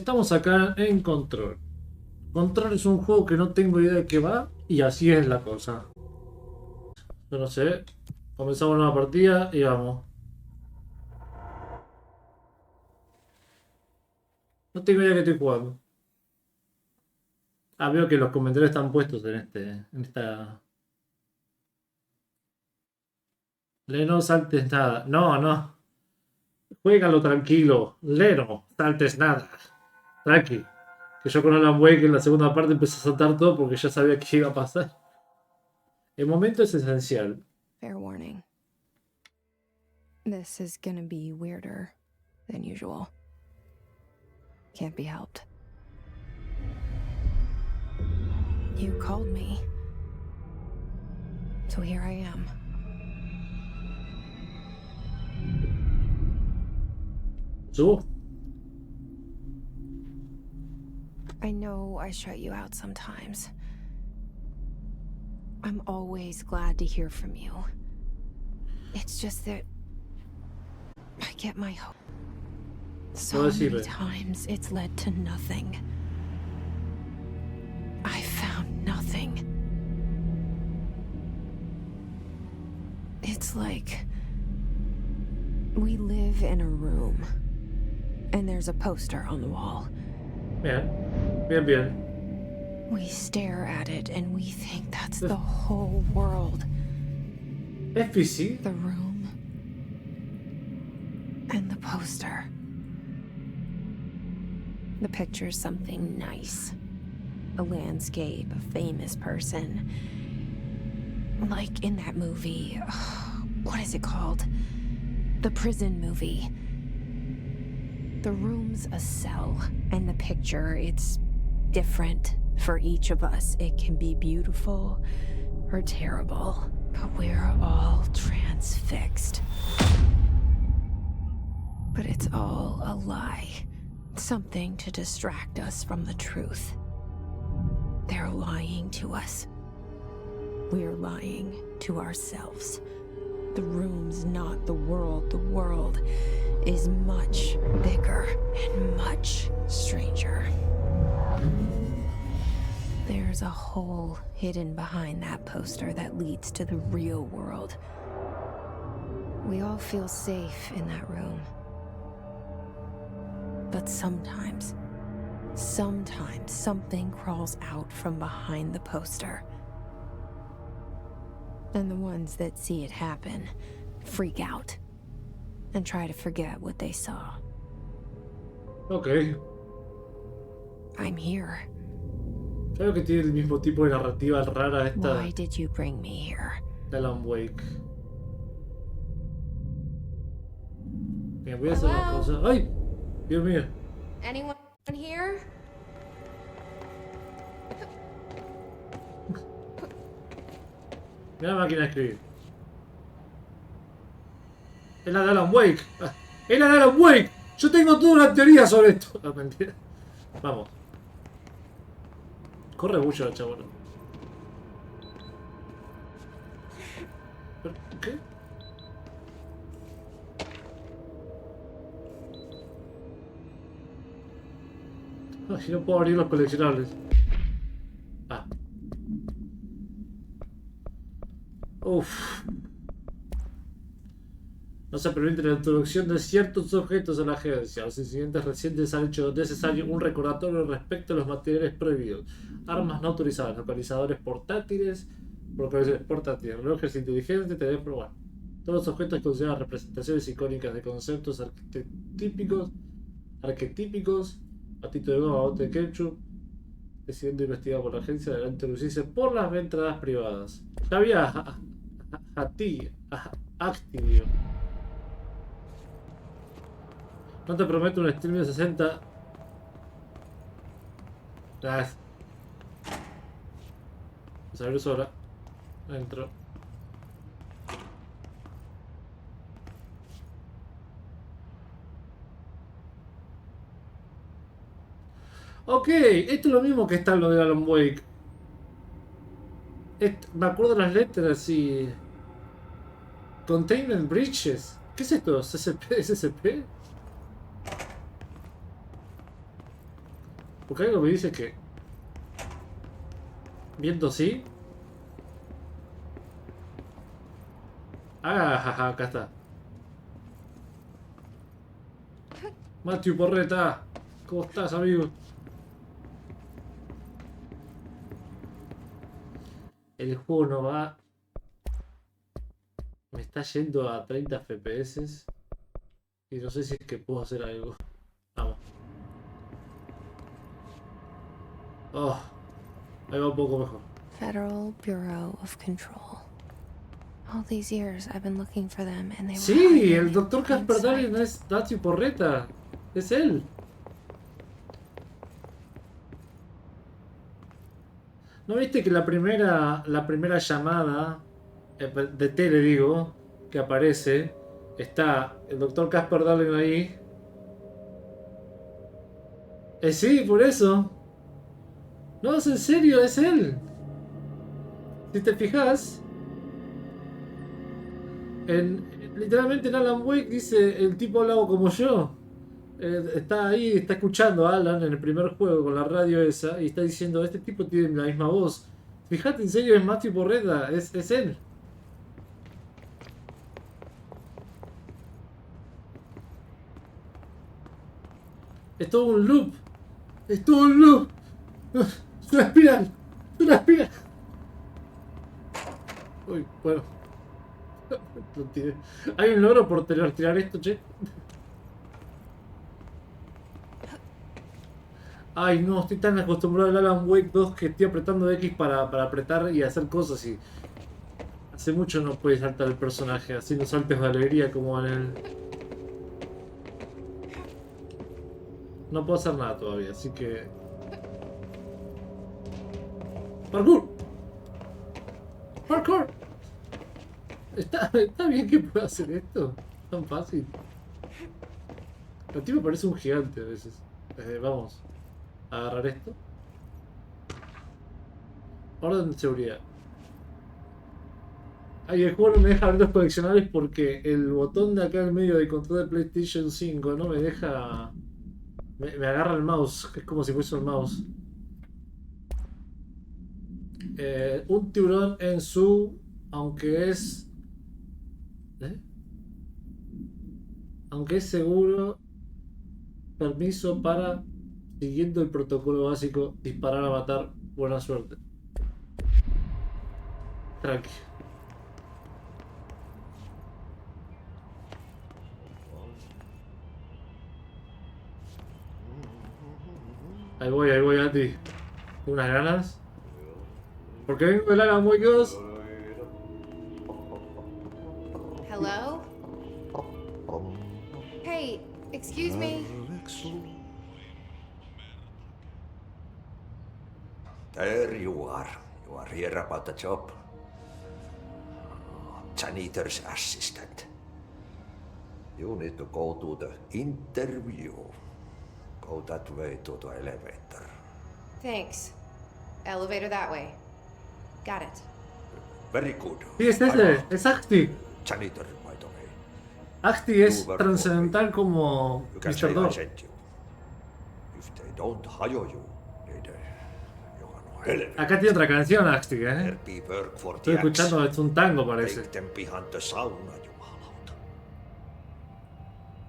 Estamos acá en Control. Control es un juego que no tengo idea de qué va y así es la cosa. Yo no sé. Comenzamos una partida y vamos. No tengo idea de qué estoy jugando. Ah, veo que los comentarios están puestos en esta. Le no saltes nada. No, no. Juégalo tranquilo. Le no saltes nada. Tranqui. Que yo con Alan Wake en la segunda parte empecé a saltar todo porque ya sabía que iba a pasar. El momento es esencial. Fair warning. This is gonna be weirder than usual. Can't be helped. You called me. So here I am. ¿Subo? I know I shut you out sometimes. I'm always glad to hear from you. It's just that I get my hope. So many times it's led to nothing. I found nothing. It's like we live in a room and there's a poster on the wall. Bien. Bien, bien. We stare at it and we think that's the whole world. FPC? The room and the poster. The picture's something nice. A landscape, a famous person. Like in that movie, what is it called? The prison movie. The room's a cell, and the picture, it's different for each of us. It can be beautiful or terrible, but we're all transfixed. But it's all a lie. Something to distract us from the truth. They're lying to us. We're lying to ourselves. The room's not the world. The world is much bigger and much stranger. There's a hole hidden behind that poster that leads to the real world. We all feel safe in that room. But sometimes something crawls out from behind the poster. And the ones that see it happen freak out and try to forget what they saw. Ok. I'm here. Creo que tiene el mismo tipo de narrativa rara esta. Why did you bring me here? De Alan Wake. Bien, voy a hacer una cosa. ¡Ay! Dios mío. Anyone here? Mira la máquina de escribir. Es la de Alan Wake. ¡Es la de Alan Wake! Yo tengo toda una teoría sobre esto. No, mentira. Vamos. Corre mucho la chabola. ¿Qué? Ay, no puedo abrir los coleccionables. Ah. Uff. No se permite la introducción de ciertos objetos a la agencia. Los incidentes recientes han hecho necesario un recordatorio respecto a los materiales prohibidos. Armas no autorizadas, localizadores portátiles, relojes inteligentes, teléfonos, bueno. Todos los objetos consideran representaciones icónicas de conceptos arquetípicos, patito de goma, bote de ketchup, siendo investigado por la agencia de introducirse por las entradas privadas. Ya había Activio. No te prometo un stream de 60. Vamos a ver sola. Entro. Ok, esto es lo mismo que está en lo de Alan Wake. Me acuerdo las letras y... Containment Breaches. ¿Qué es esto? ¿SCP? Porque algo me dice que... Viento sí. Ah, jaja, acá está. Matthew Porreta. ¿Cómo estás, amigo? El juego no va... Me está yendo a 30 FPS. Y no sé si es que puedo hacer algo. Vamos. Oh, ahí va un poco mejor. Federal Bureau of Control. All these years I've been looking for them and they were Sí, hiding el doctor in plain Casper Darling sight. no es Matthew Porreta. Es él. ¿No viste que la primera llamada de tele, digo, que aparece, está el doctor Casper Darling ahí? Sí, por eso. No, es en serio, es él. Si te fijas, literalmente en Alan Wake dice el tipo hablaba como yo. Está ahí, está escuchando a Alan en el primer juego con la radio esa y está diciendo, este tipo tiene la misma voz. Fíjate, en serio, es Matthew Porreta, es él. Es todo un loop. Es todo un loop. Es una espiral. Es una espiral. Uy, bueno. Lo tiré. Hay un logro por tirar esto, che. Ay, no, estoy tan acostumbrado al Alan Wake 2 que estoy apretando X para apretar y hacer cosas y hace mucho no puede saltar el personaje haciendo saltos de alegría como en el... No puedo hacer nada todavía, así que... ¡Parkour! ¡Parkour! Está bien que pueda hacer esto. Tan fácil. El tipo parece un gigante a veces. Vamos a agarrar esto. Orden de seguridad. Ay, el juego no me deja abrir los coleccionables porque el botón de acá en medio de control de PlayStation 5 no me deja... Me agarra el mouse, que es como si fuese un mouse. Un tiburón en su... Aunque es... ¿eh? Aunque es seguro... Permiso para... Siguiendo el protocolo básico, disparar a matar. Buena suerte. Tranqui. Ahí voy, Andy. Unas ganas. Porque vengo del Alan Wake 2. Hello? Hey, excuse me. There you are. You are here about the job. Janitor's assistant. You need to go to the interview. Go that way to the elevator. Thanks. Elevator that way. Got it. Very good. Sí, es ese. Es Axti. Janitor, by the way. Axti es trascendental como You can say Mr. I Dog. sent you. If they don't hire you, then you are no hell. Acá tiene otra canción, Axti, There be work for Estoy the axe. escuchando, es un tango, parece. Take them behind the sauna, jumalauta.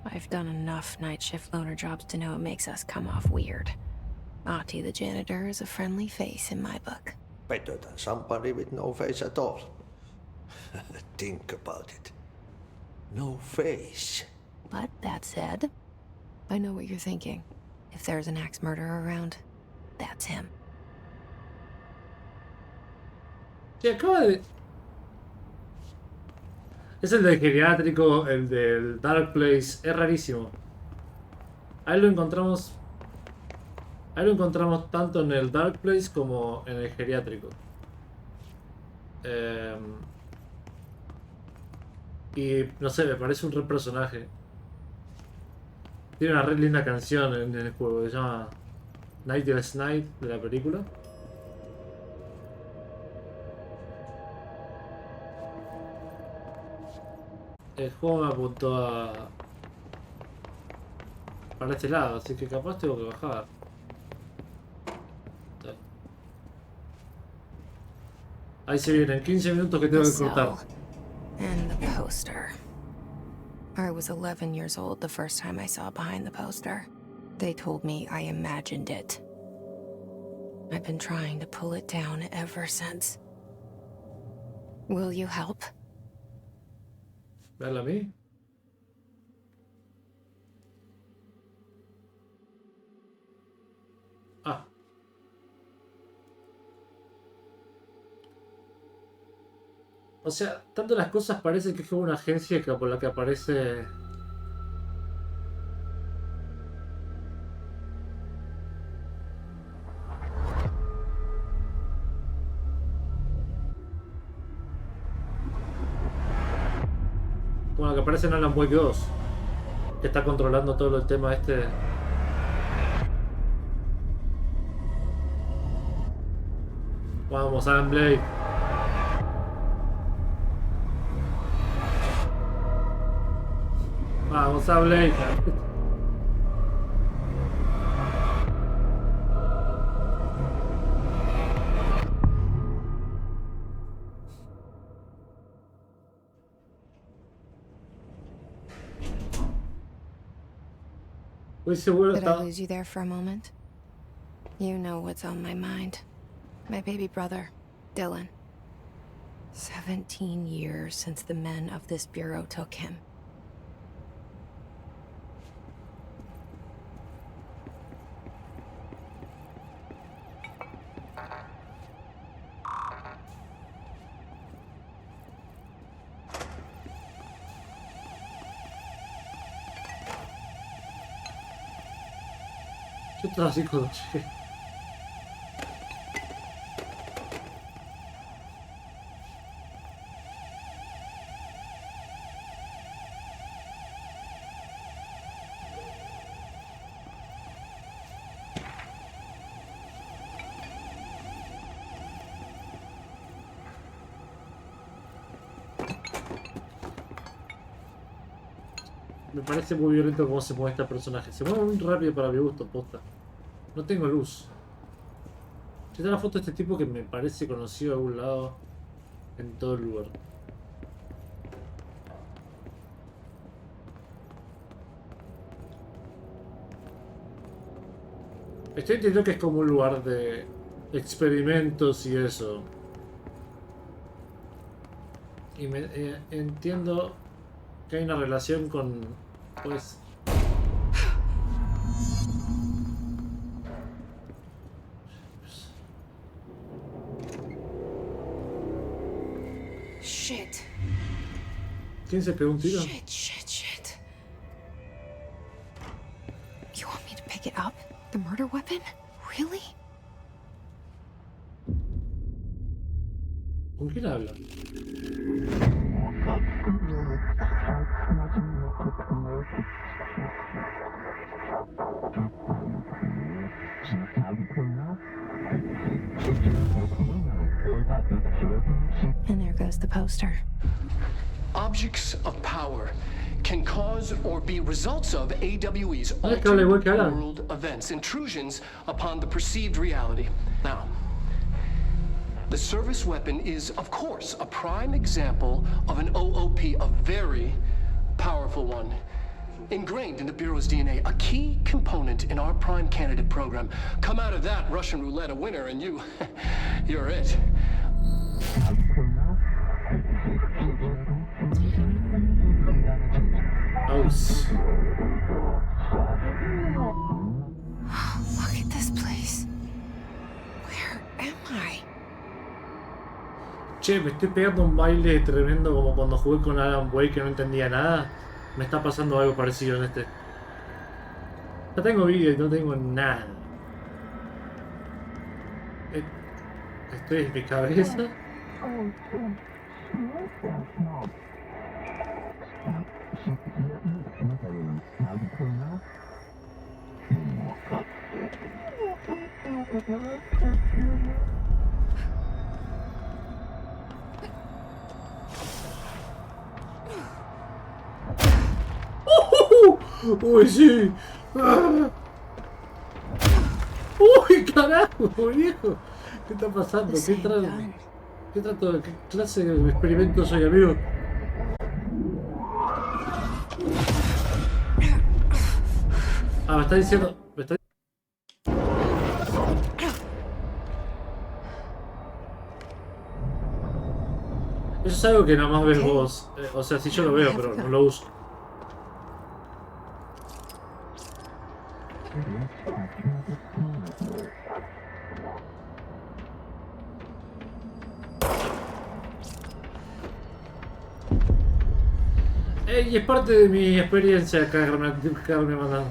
I've done enough night shift loner jobs to know it makes us come off weird. Ahti the janitor is a friendly face in my book. Better than somebody with no face at all. Think about it. No face. But that said, I know what you're thinking. If there's an axe murderer around, that's him. Sí, acaba de... Es el del geriátrico, el del Dark Place. Es rarísimo. Ahí lo encontramos... Ahí lo encontramos tanto en el Dark Place como en el geriátrico. Y no sé, me parece un re personaje. Tiene una re linda canción en el juego, se llama Nightless Night de la película. El juego me apuntó para este lado, así que capaz tengo que bajar. Ahí se vienen 15 minutos que tengo The que cortar. cell and the poster. I was 11 years old the first time I saw behind the poster. They told me I imagined it. I've been trying to pull it down ever since. Will you help? Dale a mí. Ah. O sea, tanto las cosas parecen que es como una agencia que por la que aparece... Como la que aparece en Alan Wake 2. Que está controlando todo el tema este... Vamos, Alan Blake. Vamos a Blake. Muy seguro Did I está... lose you there for a moment? You know what's on my mind. My baby brother, Dylan. 17 years since the men of this bureau took him. Yo estaba así cuando llegué. Me parece muy violento cómo se mueve este personaje. Se mueve muy rápido para mi gusto, posta. No tengo luz. Esta es la foto de este tipo que me parece conocido de algún lado en todo el lugar. Estoy entendiendo que es como un lugar de experimentos y eso. Y entiendo que hay una relación con, pues... Shit. ¿Quién se pegó un tiro? Shit. You want me to pick it up? The murder weapon? Really? ¿Con quién habla? And there goes the poster. Objects of power can cause or be results of AWE's Ah, que habla igual que Alan. world events, intrusions upon the perceived reality. Now, the service weapon is, of course, a prime example of an OOP, a very powerful one. Ingrained in the Bureau's DNA, a key component in our prime candidate program. Come out of that Russian roulette a winner and you're it. Aus. Look at this place. Where am I? Che, me estoy pegando un baile tremendo como cuando jugué con Alan Wake que no entendía nada. Me está pasando algo parecido en este. No tengo vídeo y no tengo nada. Estoy en mi cabeza. ¡Uy, sí! ¡Ah! ¡Uy, carajo, viejo! ¿Qué está pasando? The ¿Qué same trae? gun. ¿Qué clase de experimento soy, amigo? Ah, me está diciendo. Eso es algo que nada más ves vos. O sea, sí yo lo veo, pero no lo uso. Y es parte de mi experiencia cagarme mandando.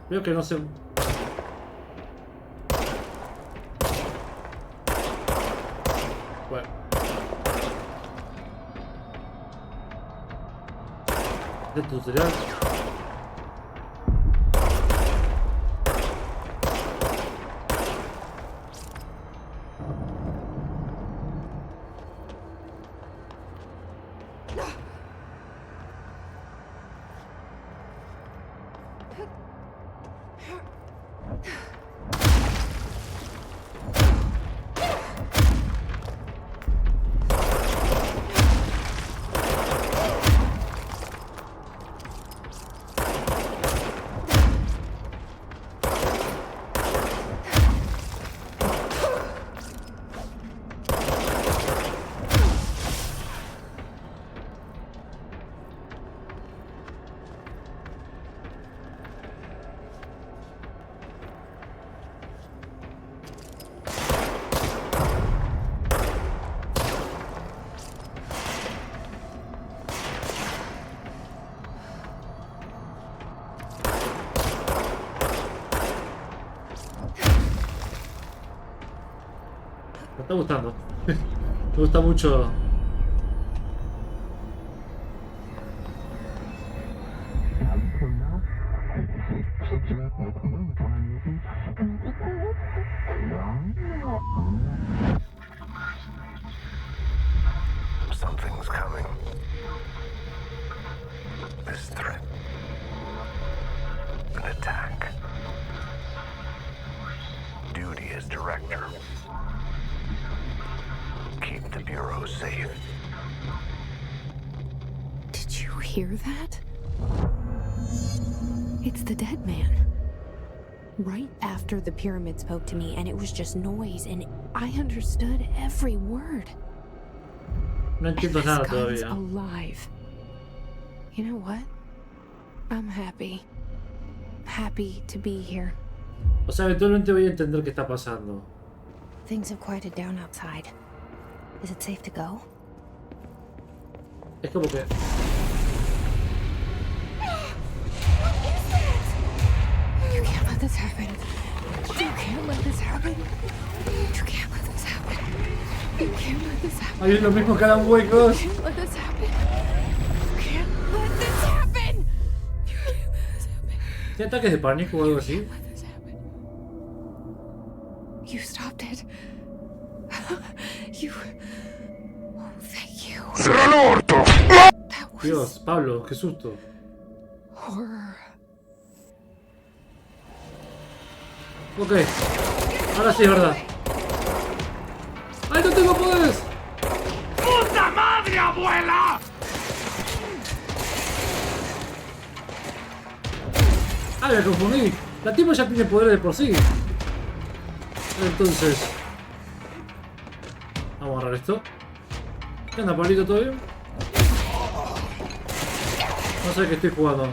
Veo que no sé. Bueno. ¿De tutorial? Me está gustando. Me gusta mucho. Something's coming. This threat. An attack. Duty as director. Keep the Bureau safe. Did you hear that? It's the dead man. Right after the pyramid spoke to me, and it was just noise, and I understood every word. No entiendo This nada gun's todavía. alive. You know what? I'm happy. Happy to be here. O sea, eventualmente voy a entender qué está pasando. Things have quieted down outside. Is it safe to go? Es como que. You can't let this happen. You can't let this happen. You can't let this happen. You can't let this happen. Hay lo mismo que Alan Wake 2. You can't let this happen. You can't let this happen. You can't let this happen. ¿Tiene ataques de pánico o algo así? Let this happen. You stopped it. You. Oh, thank you. That was Dios, Pablo, qué susto. horror. Ok. Ahora sí es verdad. ¡Ay, no tengo poderes! ¡Puta madre, abuela! Ah, me confundí. La tipa ya tiene poderes de por sí. Entonces. Vamos a agarrar esto. ¿Qué onda, Pablito? ¿Todo bien? No sé qué estoy jugando.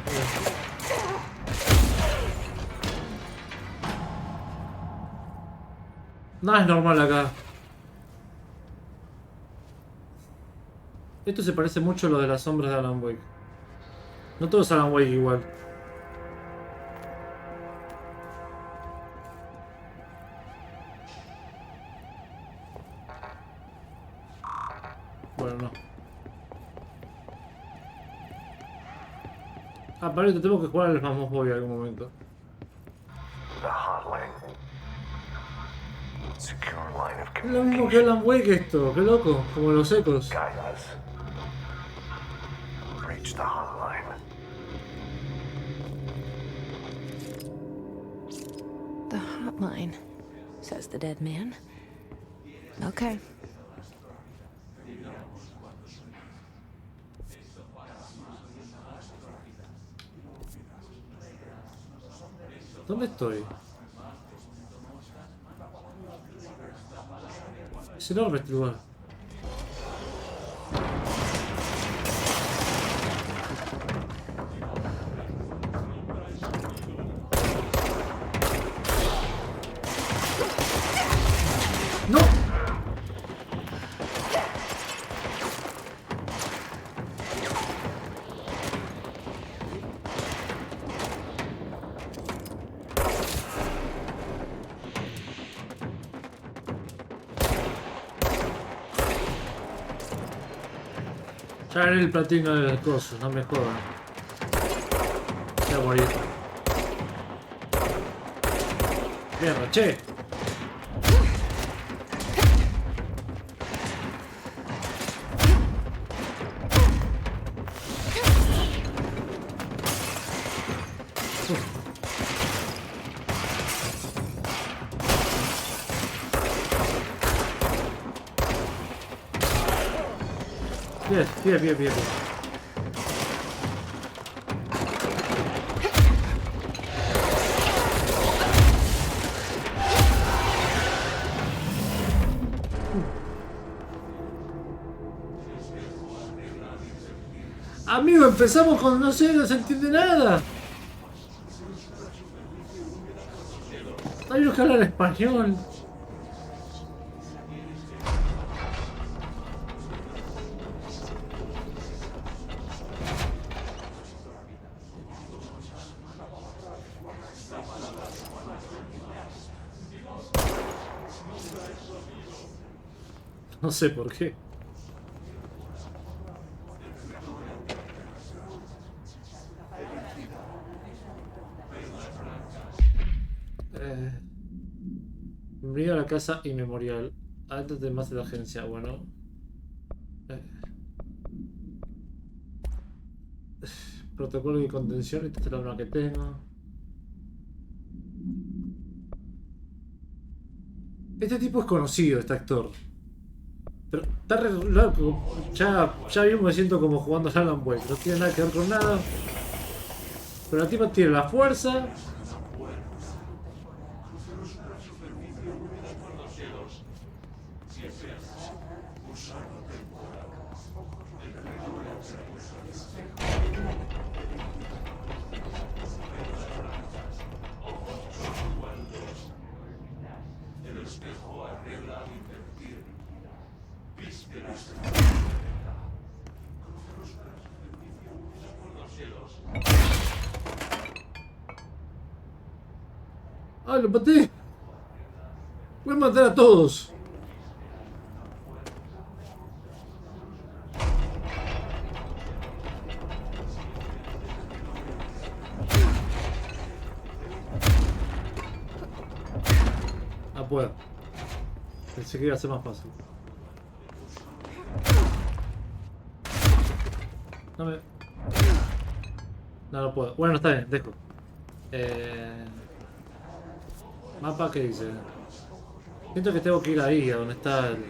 Nada es normal acá. Esto se parece mucho a lo de las sombras de Alan Wake. No todos Alan Wake igual. Bueno, no. Ah, Pablito, tengo que jugar al Phasmophobia en algún momento. The hotline. Secure line of Es lo mismo que communication. Alan Wake esto, qué loco, como los ecos. Guide us. Reach the hotline. The hotline, says the dead man. Okay. ¿Dónde estoy? Es enorme este lugar. ¡No! Ya gané el platino del coso, no me jodan. Voy a morir. Mierda, che. Bien, bien, bien, bien. Amigo, empezamos con no sé, no se entiende nada. Hay unos que hablan español. No sé por qué. Bienvenido a la casa inmemorial. Antes de más de la agencia, bueno. Protocolo de contención, esta es la una que tengo. Este tipo es conocido, este actor. Pero está re loco. Ya mismo me siento como jugando a Alan Wake. No tiene nada que ver con nada. Pero la tipa tiene la fuerza. ¡Ah, lo maté! Voy a matar a todos. Ah, puedo. Pensé que iba a ser más fácil. No me... No puedo. Bueno, está bien, dejo. Mapa, ¿qué dice? Siento que tengo que ir ahí, a donde está el...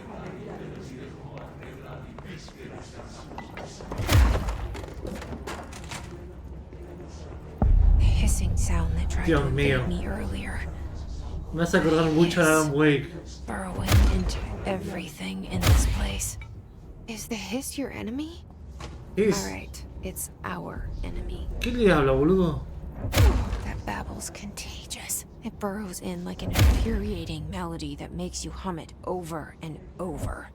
The hissing sound that tried to Dios mío. invade me earlier. Me hace acordar mucho a Alan Wake. Burrowing into everything in this place. Is the hiss your enemy? Es... Alright, it's our enemy. ¿Qué le habla, boludo? That babble's contagious. It burrows in like an infuriating melody that makes you hum it over and over.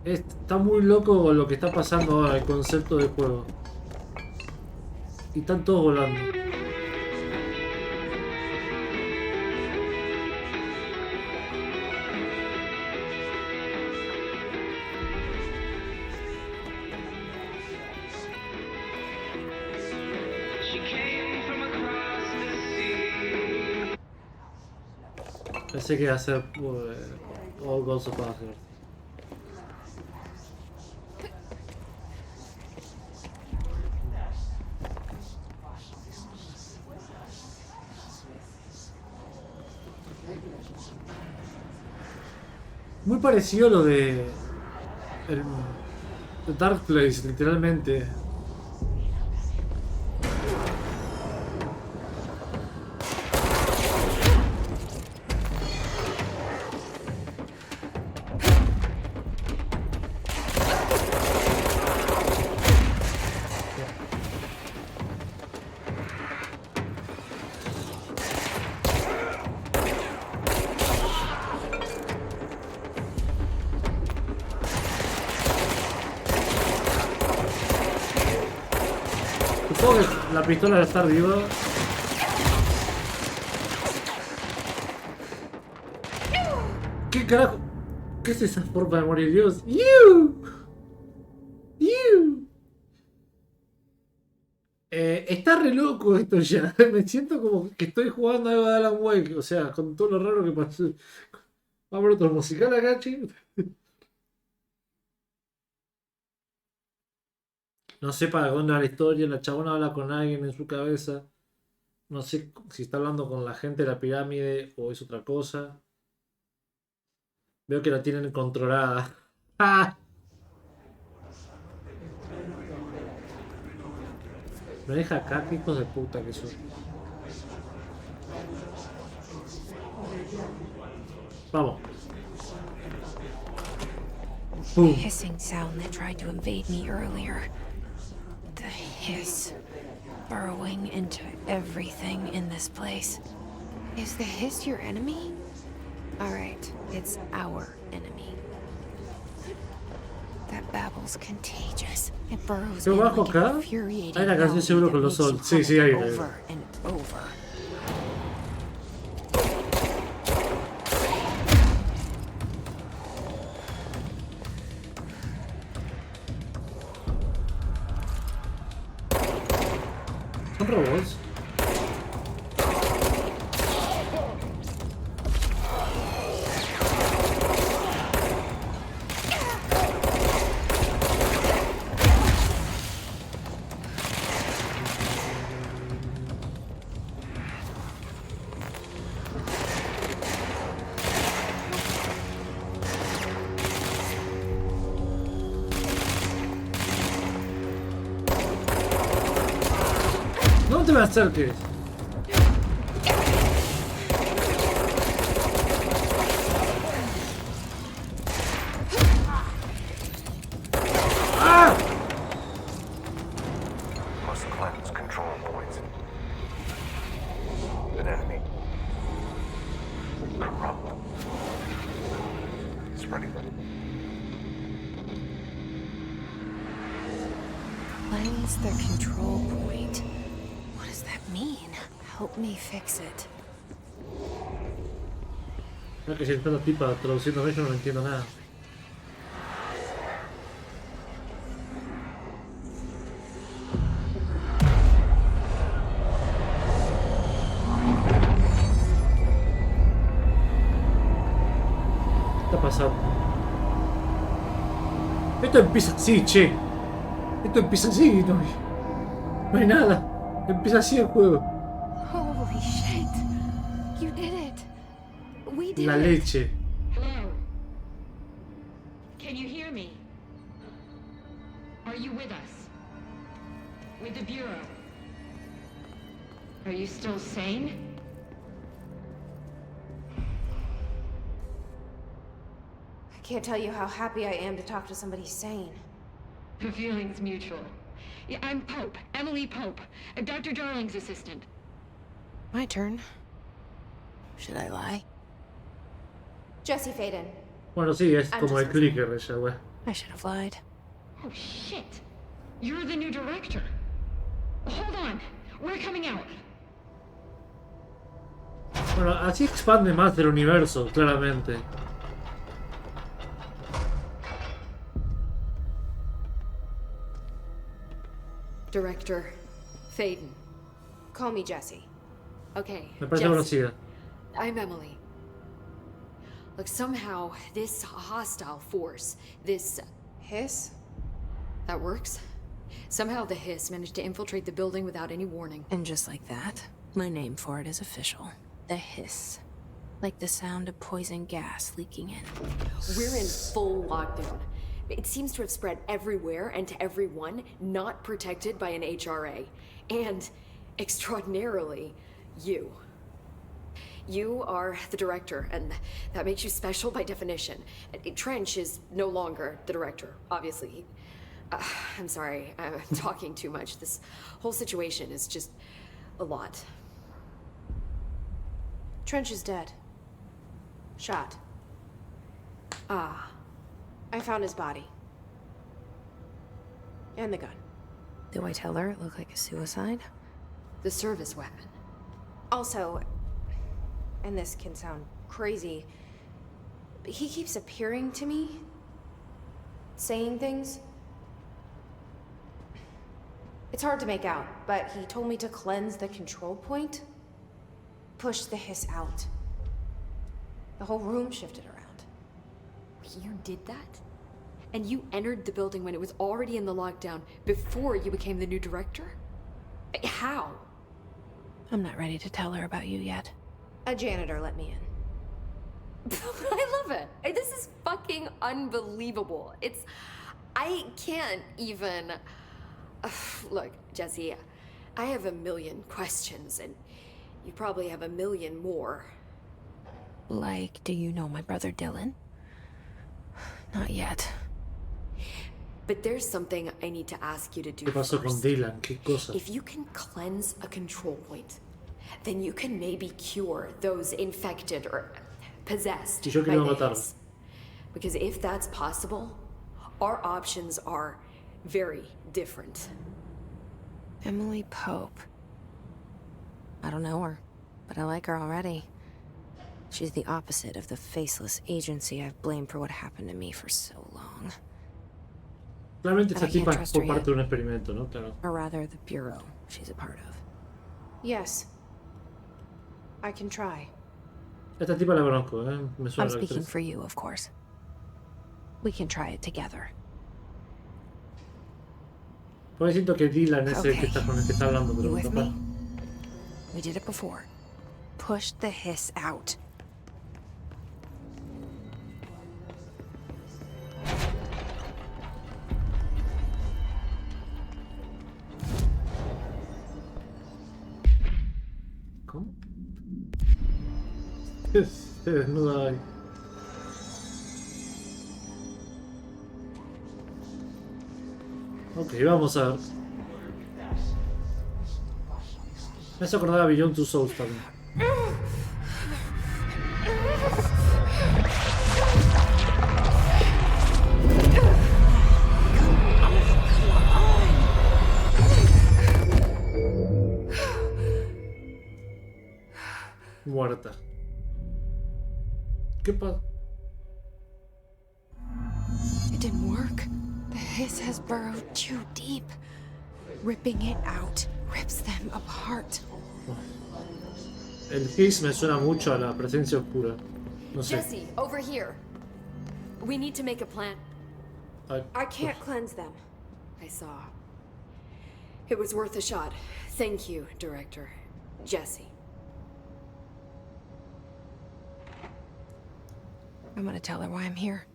Está muy loco lo que está pasando ahora, el concepto del juego. Y están todos volando. Pensé que iba a ser All Goes of Asgard. Muy parecido a lo de el, The Dark Place, literalmente. Supongo que la pistola al estar viva. ¿Qué carajo? ¿Qué es esa forma de morir, Dios? ¡You! ¡You! Está re loco esto ya. Me siento como que estoy jugando algo de Alan Wake. O sea, con todo lo raro que pasó. Vamos a ver otro musical acá, che. No sé para dónde va la historia. La chabona habla con alguien en su cabeza. No sé si está hablando con la gente de la pirámide o es otra cosa. Veo que la tienen controlada. ¡Ah! Me deja acá, qué hijos de puta que son. Vamos. The Boom. hissing sound that tried to invade me earlier. The hiss burrowing into everything in this place. Is the hiss your enemy? Alright, it's our enemy. That babble's contagious. It burrows Yo in bajo like an acá. infuriating Hay una canción melody seguro that con los makes you sol. Sí, sí, hum hay. it over and over. ¿Son robots? No te me acerques. ¡Ah! Must cleanse control points. An enemy. Corrupt. Spreading them. Cleanse the control point. What does that mean? Help me fix it. No, que si está la tipa traduciéndome, yo no entiendo nada. ¿Qué está pasando? Esto empieza así, che. Esto empieza así, no hay nada. Empieza así el juego. Holy shit! You did it! We did La it! leche. Hello? Can you hear me? Are you with us? With the Bureau? Are you still sane? I can't tell you how happy I am to talk to somebody sane. The feeling's mutual. Yeah, I'm Pope, Emily Pope, Dr. Darling's assistant. My turn. Should I lie? Jesse Faden. Bueno, sí, es I'm como el just clicker ella, güey. I should have lied. Oh, shit. You're the new director. Hold on. We're coming out. Bueno, así expande más del universo, claramente. Director Faden. Call me Jesse. Okay, Me parece Jesse. conocida. I'm Emily. Look, somehow this hostile force, this Hiss? that works. Somehow the hiss managed to infiltrate the building without any warning. And just like that, my name for it is official. The Hiss. Like the sound of poison gas leaking in. We're in full lockdown. It seems to have spread everywhere and to everyone not protected by an HRA. And, extraordinarily, you. You are the director, and that makes you special by definition. Trench is no longer the director, obviously. I'm sorry, I'm talking too much. This whole situation is just a lot. Trench is dead. Shot. Ah. I found his body. And the gun. Do I tell her it looked like a suicide? The service weapon. Also, and this can sound crazy, but he keeps appearing to me, saying things. It's hard to make out, but he told me to cleanse the control point, push the hiss out. The whole room shifted around. You did that? And you entered the building when it was already in the lockdown before you became the new director? How? I'm not ready to tell her about you yet. A janitor let me in. I love it. This is fucking unbelievable. I can't even... Look, Jesse, I have a million questions, and you probably have a million more. Like, do you know my brother Dylan? Not yet. But there's something I need to ask you to do ¿Qué pasó con first. Dylan? ¿Qué cosa? If you can cleanse a control point, then you can maybe cure those infected or possessed Y yo by quiero the matarlo. hiss. Because if that's possible, our options are very different. Emily Pope. I don't know her, but I like her already. She's the opposite of the faceless agency I've blamed for what happened to me for so long. Claramente esta I can't tipa es trust por her parte yet. de un experimento, ¿no? Claro. Or rather, the Bureau she's a part of. Yes. I can try. Esta tipa la conozco, ¿eh? Me I'm suena la speaking actriz. for you, of course. We can try it together. Porque siento que Dylan es el que Okay. está con el que está hablando, You pero with capaz. me? We did it before. Push the hiss out. ¿Cómo? Se desnuda ahí. Ok, vamos a ver. Me hace acordar a Beyond Two Souls también. Muerta. ¿Qué pasa? It didn't work. The hiss has burrowed too deep. Ripping it out rips them apart. El hiss me suena mucho a la presencia oscura. No sé. Jesse, over here. We need to make a plan. I can't cleanse them. I saw. It was worth a shot. Thank you, Director. Jesse. I'm gonna tell her why I'm here.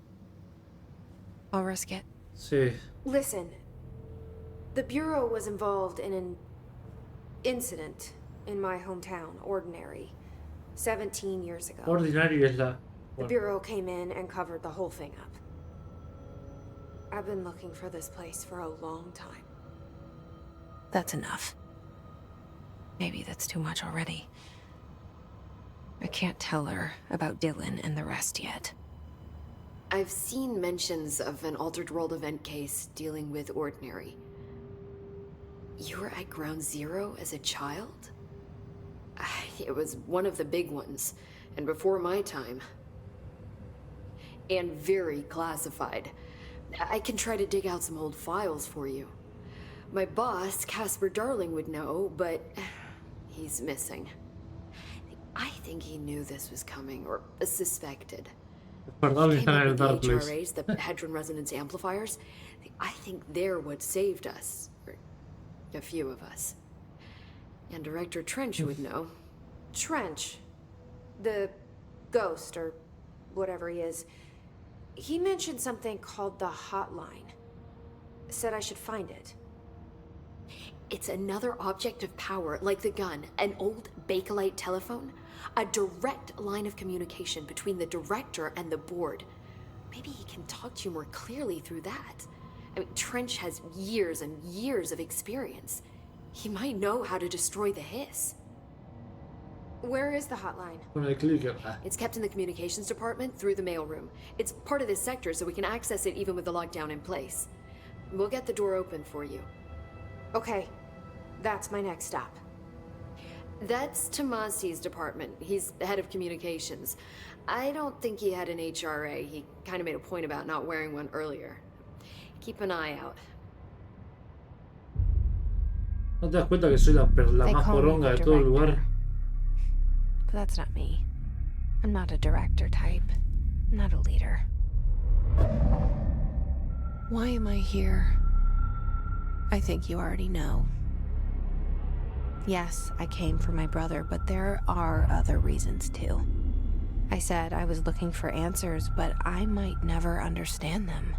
I'll risk it. Sí. Listen, the Bureau was involved in an incident in my hometown, Ordinary, 17 years ago. Ordinario es la... The Bueno, Bureau came in and covered the whole thing up. I've been looking for this place for a long time. That's enough. Maybe that's too much already. I can't tell her about Dylan and the rest yet. I've seen mentions of an Altered World event case dealing with Ordinary. You were at Ground Zero as a child? It was one of the big ones, and before my time. And very classified. I can try to dig out some old files for you. My boss, Casper Darling, would know, but he's missing. I think he knew this was coming, or suspected. perdón, Came están up en el with the Dark Place. HRAs, the Hadron Resonance Amplifiers. I think they're what saved us. Or a few of us. And Director Trench would know. Trench. The ghost, or whatever he is, he mentioned something called the hotline. Said I should find it. It's another object of power, like the gun, an old Bakelite telephone. A direct line of communication between the director and the board. Maybe he can talk to you more clearly through that. I mean, Trench has years and years of experience. He might know how to destroy the hiss. Where is the hotline? Con el clicker. It's kept in the communications department through the mailroom. It's part of this sector, so we can access it even with the lockdown in place. We'll get the door open for you. Okay, that's my next stop. That's Tomasi's department. He's the head of communications. I don't think he had an HRA. He kind of made a point about not wearing one earlier. Keep an eye out. ¿No te das cuenta que soy la They más call me poronga the de todo el lugar? director. But that's not me. I'm not a director type. I'm not a leader. Why am I here? I think you already know. Yes, I came for my brother, but there are other reasons too. I said I was looking for answers, but I might never understand them.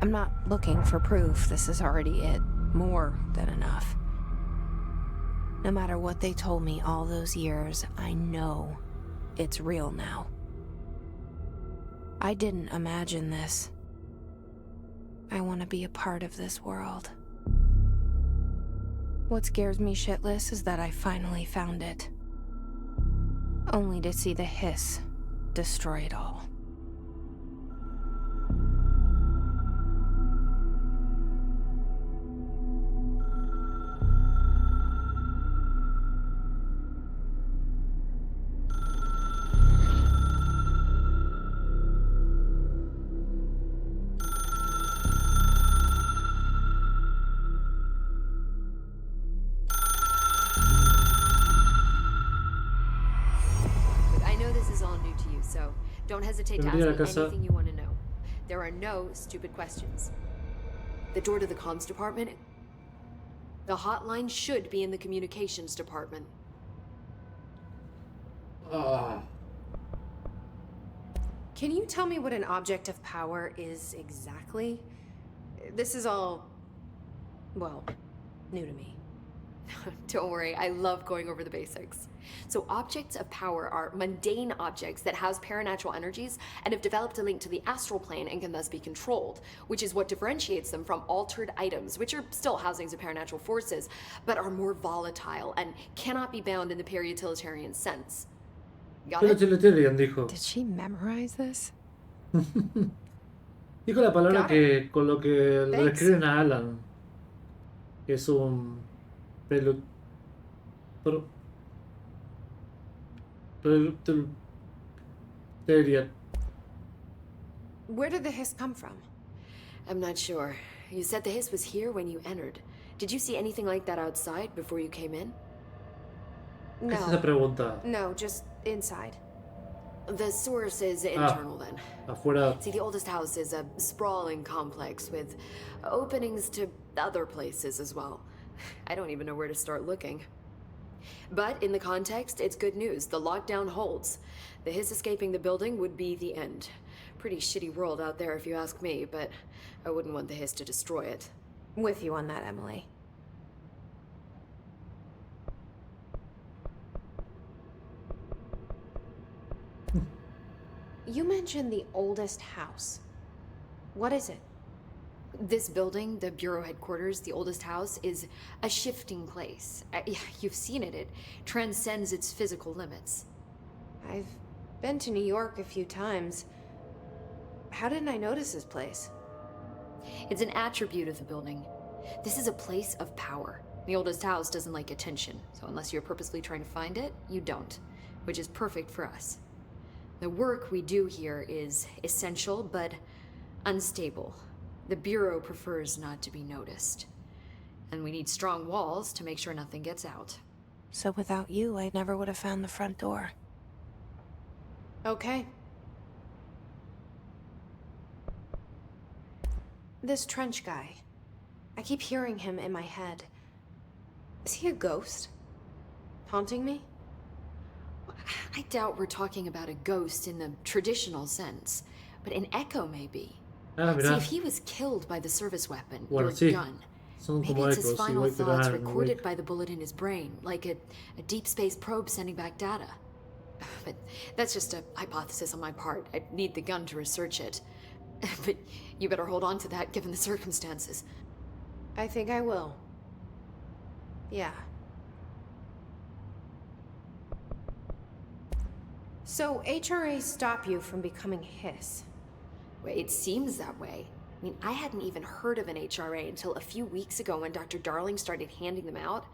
I'm not looking for proof. This is already it. More than enough. No matter what they told me all those years, I know it's real now. I didn't imagine this. I want to be a part of this world. What scares me shitless is that I finally found it. Only to see the hiss destroy it all. So don't hesitate to ask me anything you want to know. There are no stupid questions. The door to the comms department? The hotline should be in the communications department. Can you tell me what an object of power is exactly? This is all, well, new to me. Don't worry, I love going over the basics. So objects of power are mundane objects that house paranatural energies and have developed a link to the astral plane and can thus be controlled, which is what differentiates them from altered items, which are still housings of paranatural forces, but are more volatile and cannot be bound in the peri-utilitarian sense. Got it? Utilitarian dijo. Did she memorize this? Dijo la palabra Got que con lo que le Thanks. describen a Alan. Que es un pelu... Where did the hiss come from? I'm not sure. You said the hiss was here when you entered. Did you see anything like that outside before you came in? ¿Qué es esa No, pregunta? no, just inside. The source is internal then. Afuera. See, the oldest house is a sprawling complex with openings to other places as well. I don't even know where to start looking. But in the context, it's good news. The lockdown holds. The hiss escaping the building would be the end. Pretty shitty world out there if you ask me, but I wouldn't want the hiss to destroy it. With you on that, Emily. You mentioned the oldest house. What is it? This building, the Bureau headquarters, the oldest house, is a shifting place. You've seen it. It transcends its physical limits. I've been to New York a few times. How didn't I notice this place? It's an attribute of the building. This is a place of power. The oldest house doesn't like attention, so unless you're purposely trying to find it, you don't, which is perfect for us. The work we do here is essential, but unstable. The Bureau prefers not to be noticed. And we need strong walls to make sure nothing gets out. So without you, I never would have found the front door. Okay. This Trench guy. I keep hearing him in my head. Is he a ghost? Haunting me? I doubt we're talking about a ghost in the traditional sense, but an echo maybe. Ah, See, mirá. if he was killed by the service weapon, Bueno, your sí. gun, Son maybe como it's his ecos, final igual que thoughts Alan recorded Wake. by the bullet in his brain, like a deep space probe sending back data. But that's just a hypothesis on my part. I'd need the gun to research it. But you better hold on to that given the circumstances. I think I will. Yeah. So HRA stop you from becoming his? Well, it seems that way. I mean, I hadn't even heard of an HRA until a few weeks ago when Dr. Darling started handing them out.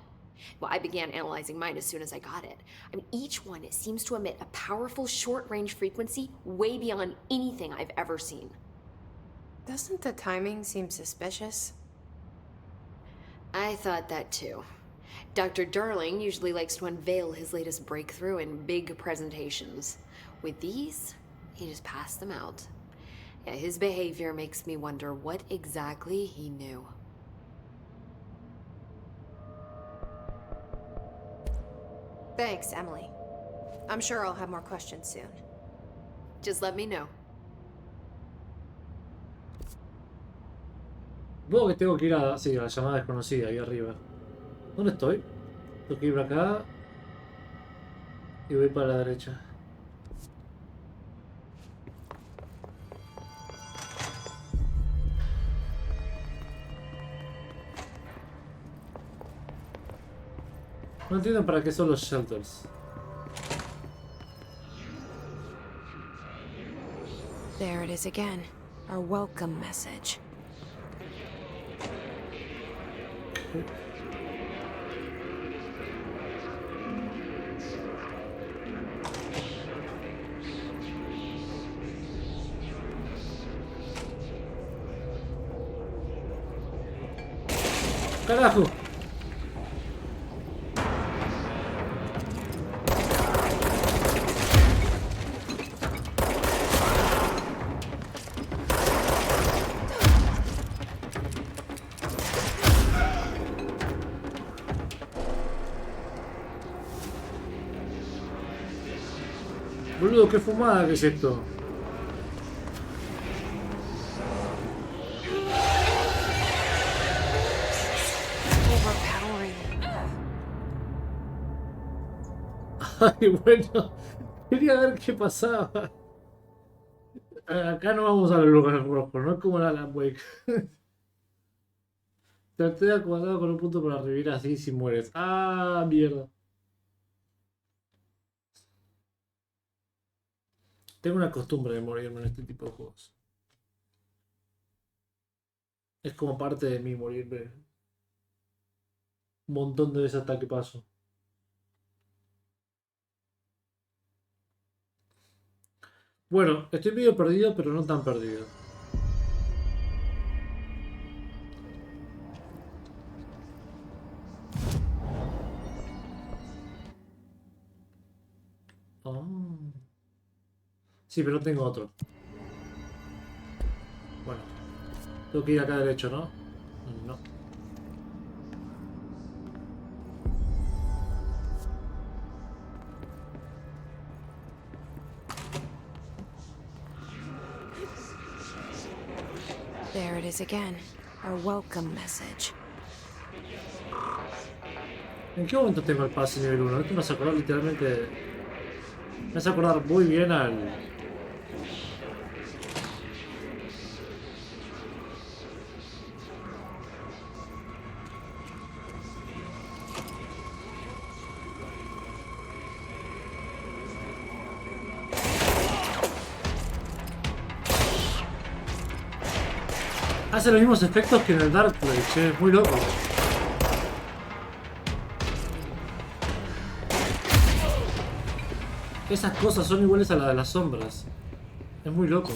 Well, I began analyzing mine as soon as I got it. I mean, each one seems to emit a powerful short-range frequency way beyond anything I've ever seen. Doesn't the timing seem suspicious? I thought that too. Dr. Darling usually likes to unveil his latest breakthrough in big presentations. With these, he just passed them out. Yeah, his behavior makes me wonder what exactly he knew. Thanks, Emily. I'm sure I'll have more questions soon. Just let me know. Supongo que tengo que ir a, sí, a la llamada desconocida, ahí arriba. ¿Dónde estoy? Tengo que ir para acá. Y voy para la derecha. No entiendo para qué son los shelters. There it is again. Our welcome message. ¡Carajo! Boludo, qué fumada que es esto. Overpowering. Ay, bueno. Quería ver qué pasaba. Acá no vamos a los lugares rojos, no es como en Alan Wake. Traté de acordado con un punto para revivir así si mueres. Ah, mierda. Tengo una costumbre de morirme en este tipo de juegos. Es como parte de mí morirme. Un montón de veces hasta que paso. Bueno, estoy medio perdido, pero no tan perdido. Oh. Sí, pero no tengo otro. Bueno, tengo que ir acá derecho, ¿no? No. There it is again. Our welcome message. ¿En qué momento tengo el pase nivel 1? Esto me hace acordar literalmente... Me hace acordar muy bien al... Hace los mismos efectos que en el Dark Place, es muy loco. Esas cosas son iguales a las de las sombras. Es muy loco.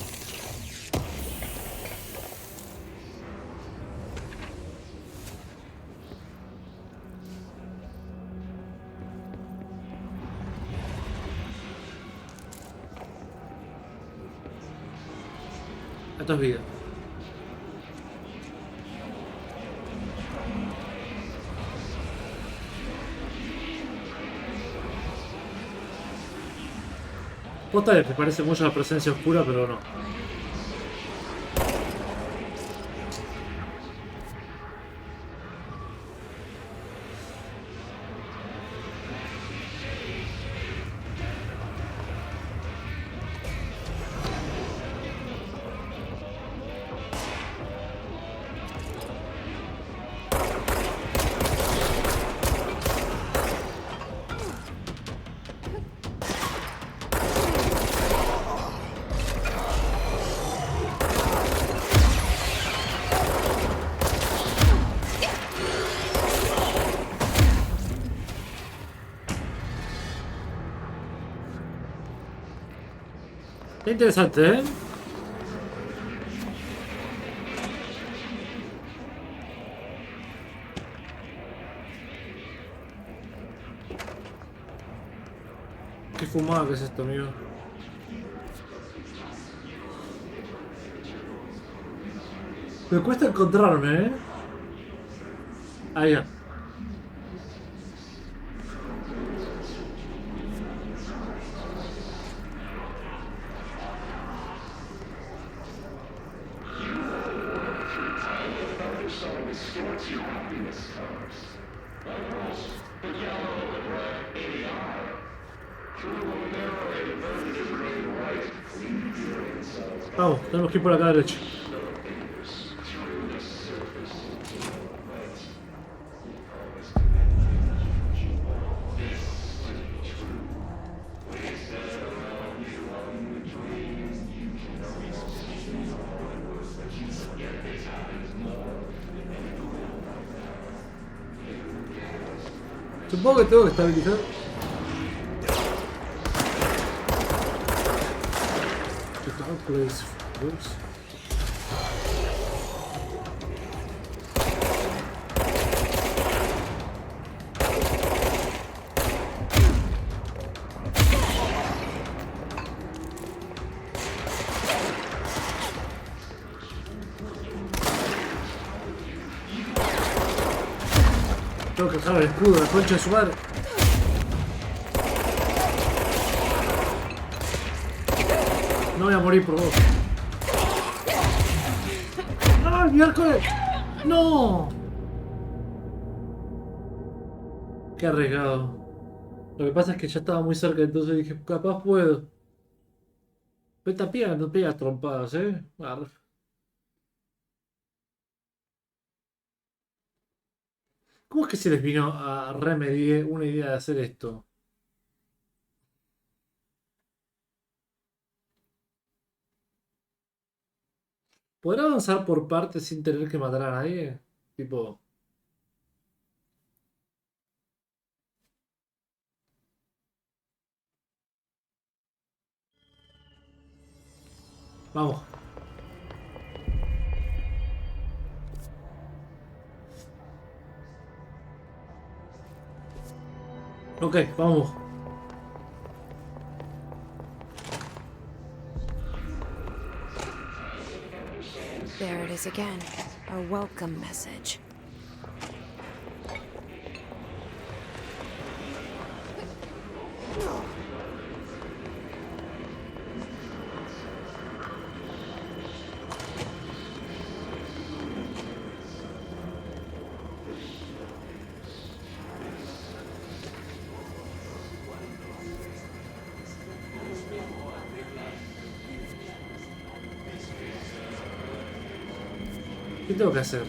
Esto es vida. Posta que te parece mucho la presencia oscura, pero no. Está interesante, ¿eh? Qué fumada que es esto, amigo. Me cuesta encontrarme, ¿eh? Ahí ya. Vamos, tenemos que ir por acá derecho. Supongo que tengo que estabilizar. Place. Oops. Tengo que dejar el escudo, la concha de su madre. No voy a morir por vos. ¡Ah, miércoles! ¡No! Qué arriesgado. Lo que pasa es que ya estaba muy cerca, entonces dije, capaz puedo. Pero esta piedra no pega trompadas, ¿eh? Arre. ¿Cómo es que se les vino a Remedy una idea de hacer esto? ¿Podrá avanzar por partes sin tener que matar a nadie? Tipo... Vamos. Ok, vamos. There it is again. A welcome message. ¿Qué tengo que hacer?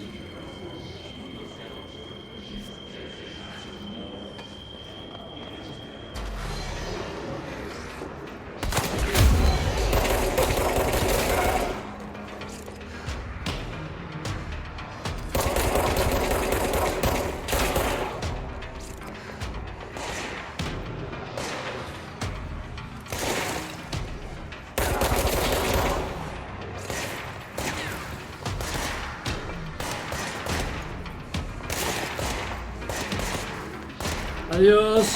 Adiós.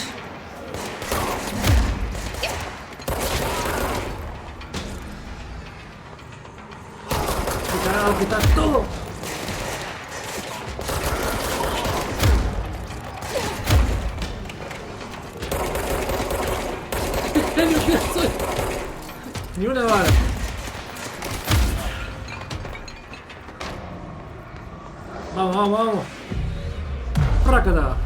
¡Qué carajo, que está todo! ¡Qué genio que soy! Ni una bala. Vamos, vamos, vamos. Rácata.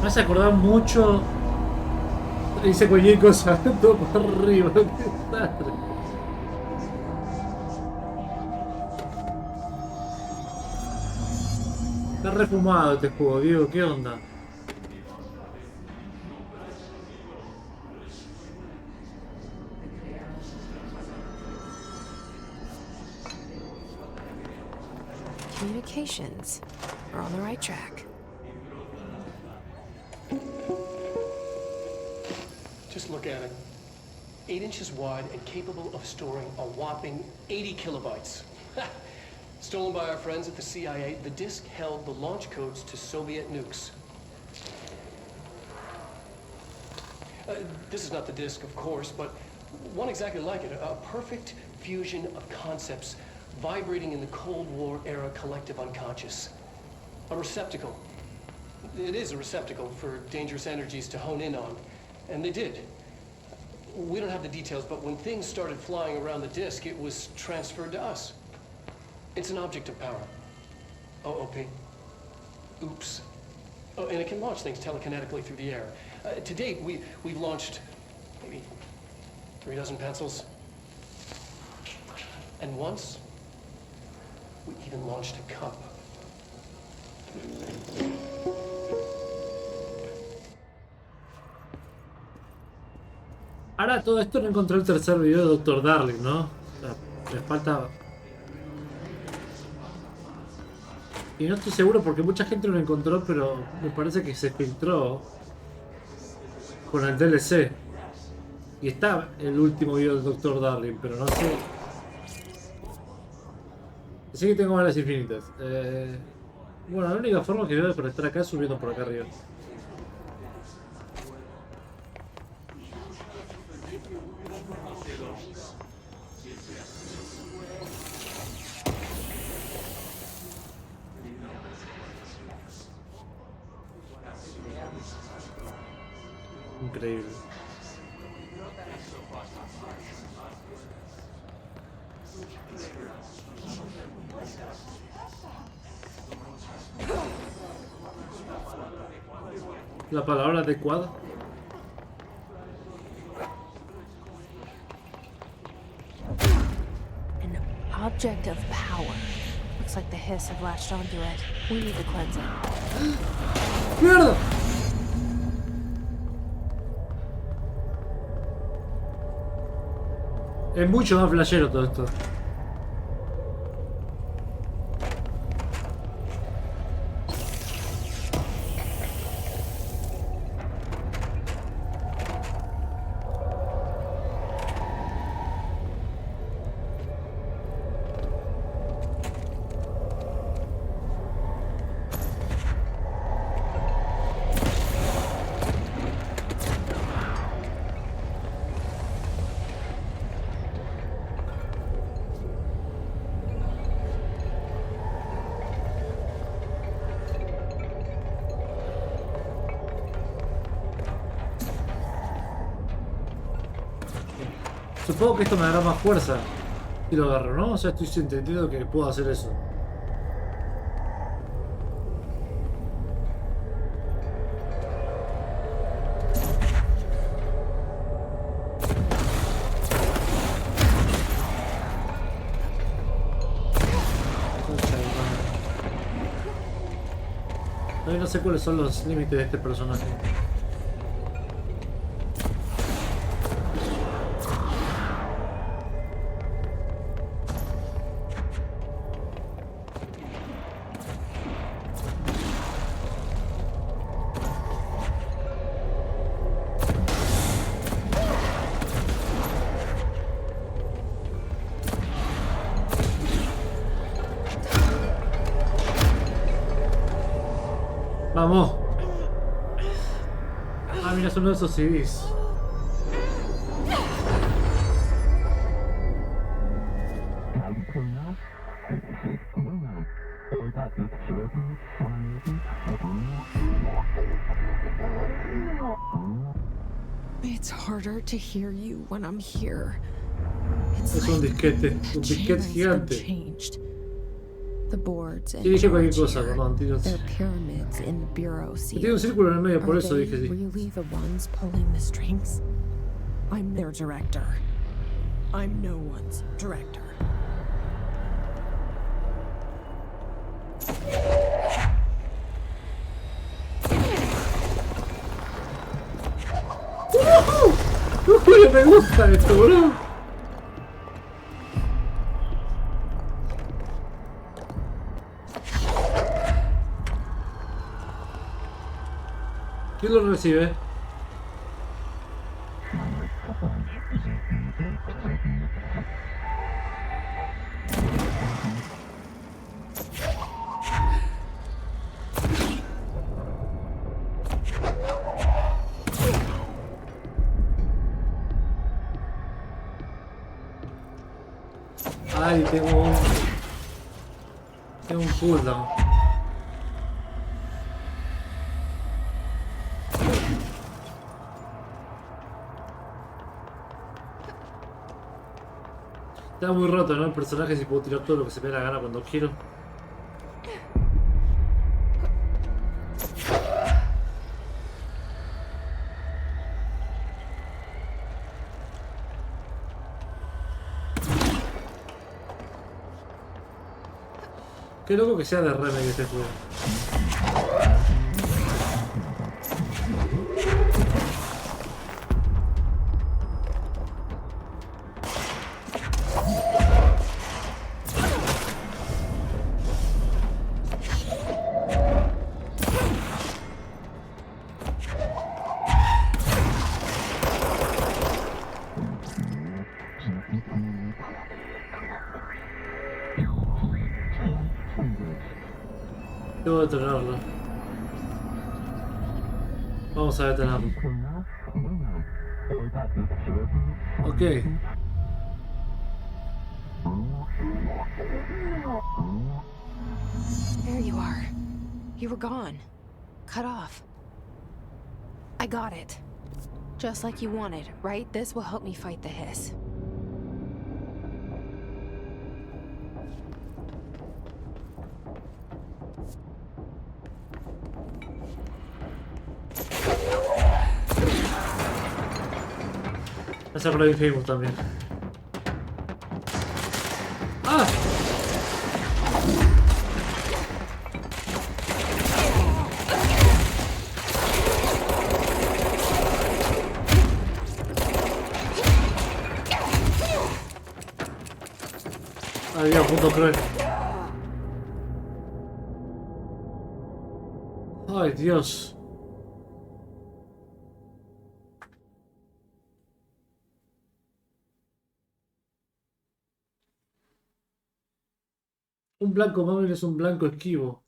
Me hace acordar mucho. Hice cualquier cosa. Todo por arriba. Qué desastre. Está refumado este juego, Diego. ¿Qué onda? Communications. We're on the right track. Just look at it. 8 inches wide and capable of storing a whopping 80 kilobytes. Stolen by our friends at the CIA, the disk held the launch codes to Soviet nukes. This is not the disk, of course, but one exactly like it. A perfect fusion of concepts vibrating in the Cold War era collective unconscious. A receptacle. It is a receptacle for dangerous energies to hone in on. And they did. We don't have the details, but when things started flying around the disk, it was transferred to us. It's an object of power. OOP. Oops. Oh, and it can launch things telekinetically through the air. To date, we've launched maybe 3 dozen pencils. And once, we even launched a cup. Ahora todo esto no encontré el tercer video de Dr. Darling, ¿no? O sea, me falta. Y no estoy seguro porque mucha gente no lo encontró, pero me parece que se filtró con el DLC. Y está el último video del Dr. Darling, pero no sé. Así que tengo balas infinitas. Bueno, la única forma que veo para estar acá es subiendo por acá arriba. Increíble. La palabra adecuada. An object of power. Looks like the hiss have latched onto it. We need to cleanse it. ¡Mierda! Es mucho más flashero todo esto. Supongo que esto me dará más fuerza y lo agarro, ¿no? O sea, estoy entendiendo que puedo hacer eso. No sé cuáles son los límites de este personaje. Vamos. Ah, mira, son uno de esos CDs. It's harder to hear you when I'm here. It's Es un disquete channels have gigante. changed. The boards and Sí, dije cualquier charts cosa, here, perdón, tío. they're pyramids in the bureau Tiene un seal. círculo en el medio, por Are eso they dije sí. really the ones pulling the strings? I'm their director. I'm no one's director. Uy, me gusta esto, bro. ¿Quién lo recibe? Ay, tengo un cooldown. Está muy roto, ¿no? El personaje, si puedo tirar todo lo que se me dé la gana cuando quiero. Qué loco que sea de Remedy este juego. Debo detenerlo. Vamos a detenerlo. Ok. There you are. You were gone. Cut off. I got it. Just like you wanted, right? This will help me fight the hiss. Esa con la Infamous también. ¡Ah! Había punto cruel. Ay, Dios. Un blanco amable es un blanco esquivo.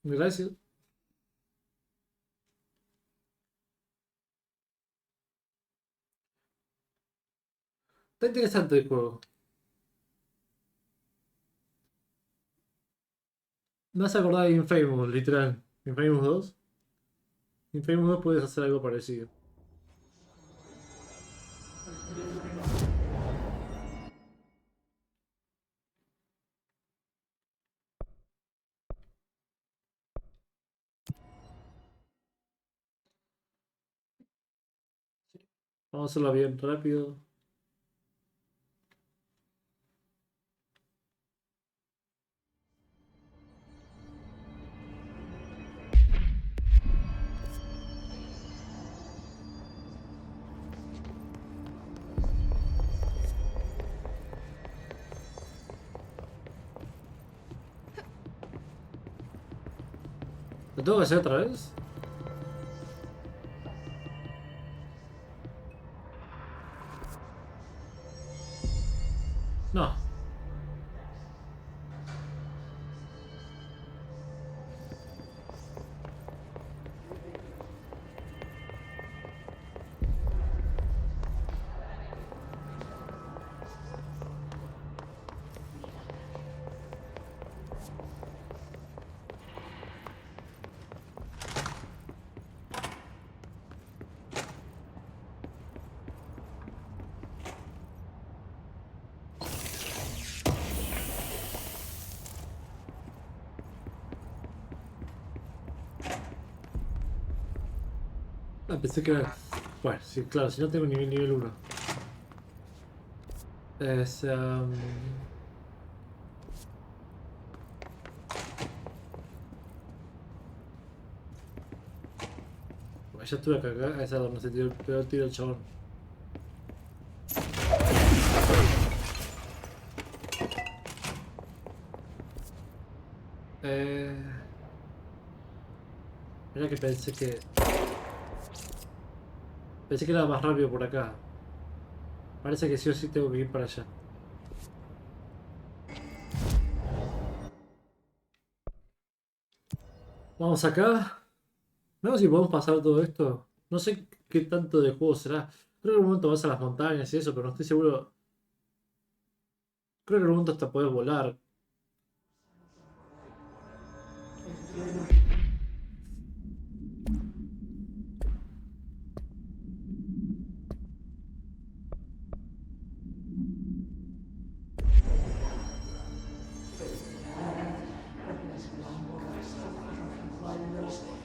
Gracias. Está interesante el juego. Me hace acordar de Infamous, literal. Infamous 2. Infamous 2 puedes hacer algo parecido. Vamos a hacerlo bien rápido. ¿Lo tengo que hacer otra vez? No. Ah, pensé que era... Bueno, sí, claro, si no tengo ni nivel 1. Es... Bueno, ya estuve acá, esa donde se tiró, pegó el tiro el chabón. Mira que pensé que... Pensé que era más rápido por acá. Parece que sí o sí tengo que ir para allá. Vamos acá. No sé si podemos pasar todo esto. No sé qué tanto de juego será. Creo que en un momento vas a las montañas y eso, pero no estoy seguro. Creo que en un momento hasta puedes volar.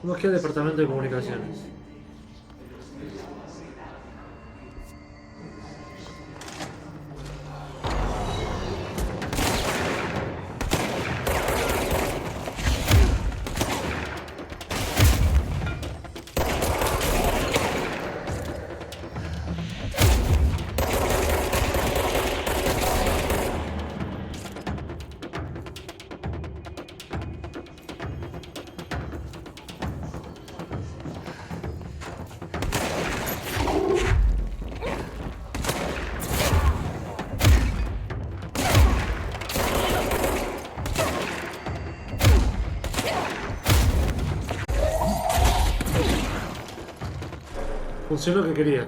Busqué el departamento de comunicaciones. Funcionó lo que quería.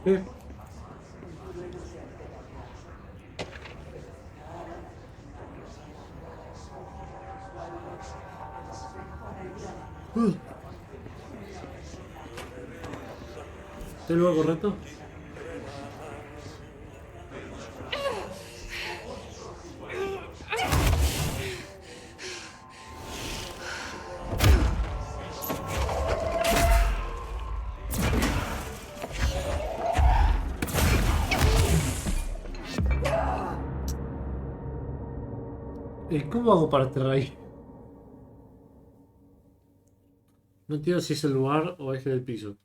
¿Qué? ¿Estoy lugar correcto? ¿Cómo hago para entrar ahí? No entiendo si es el lugar o es el piso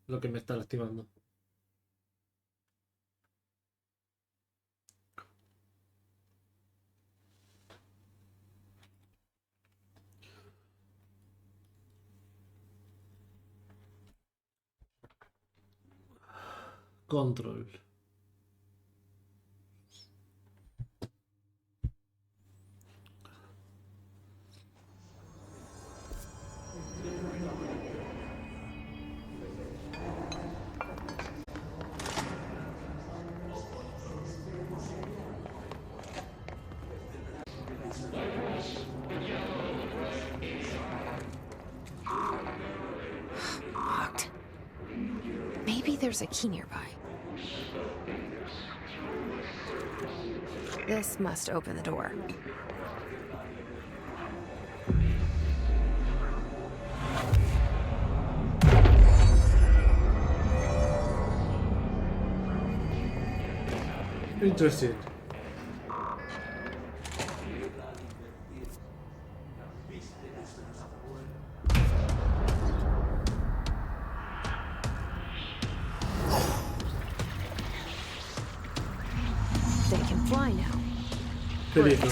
lo que me está lastimando. Control. Locked. Maybe there's a key nearby. This must open the door. Interesting. Qué lindo.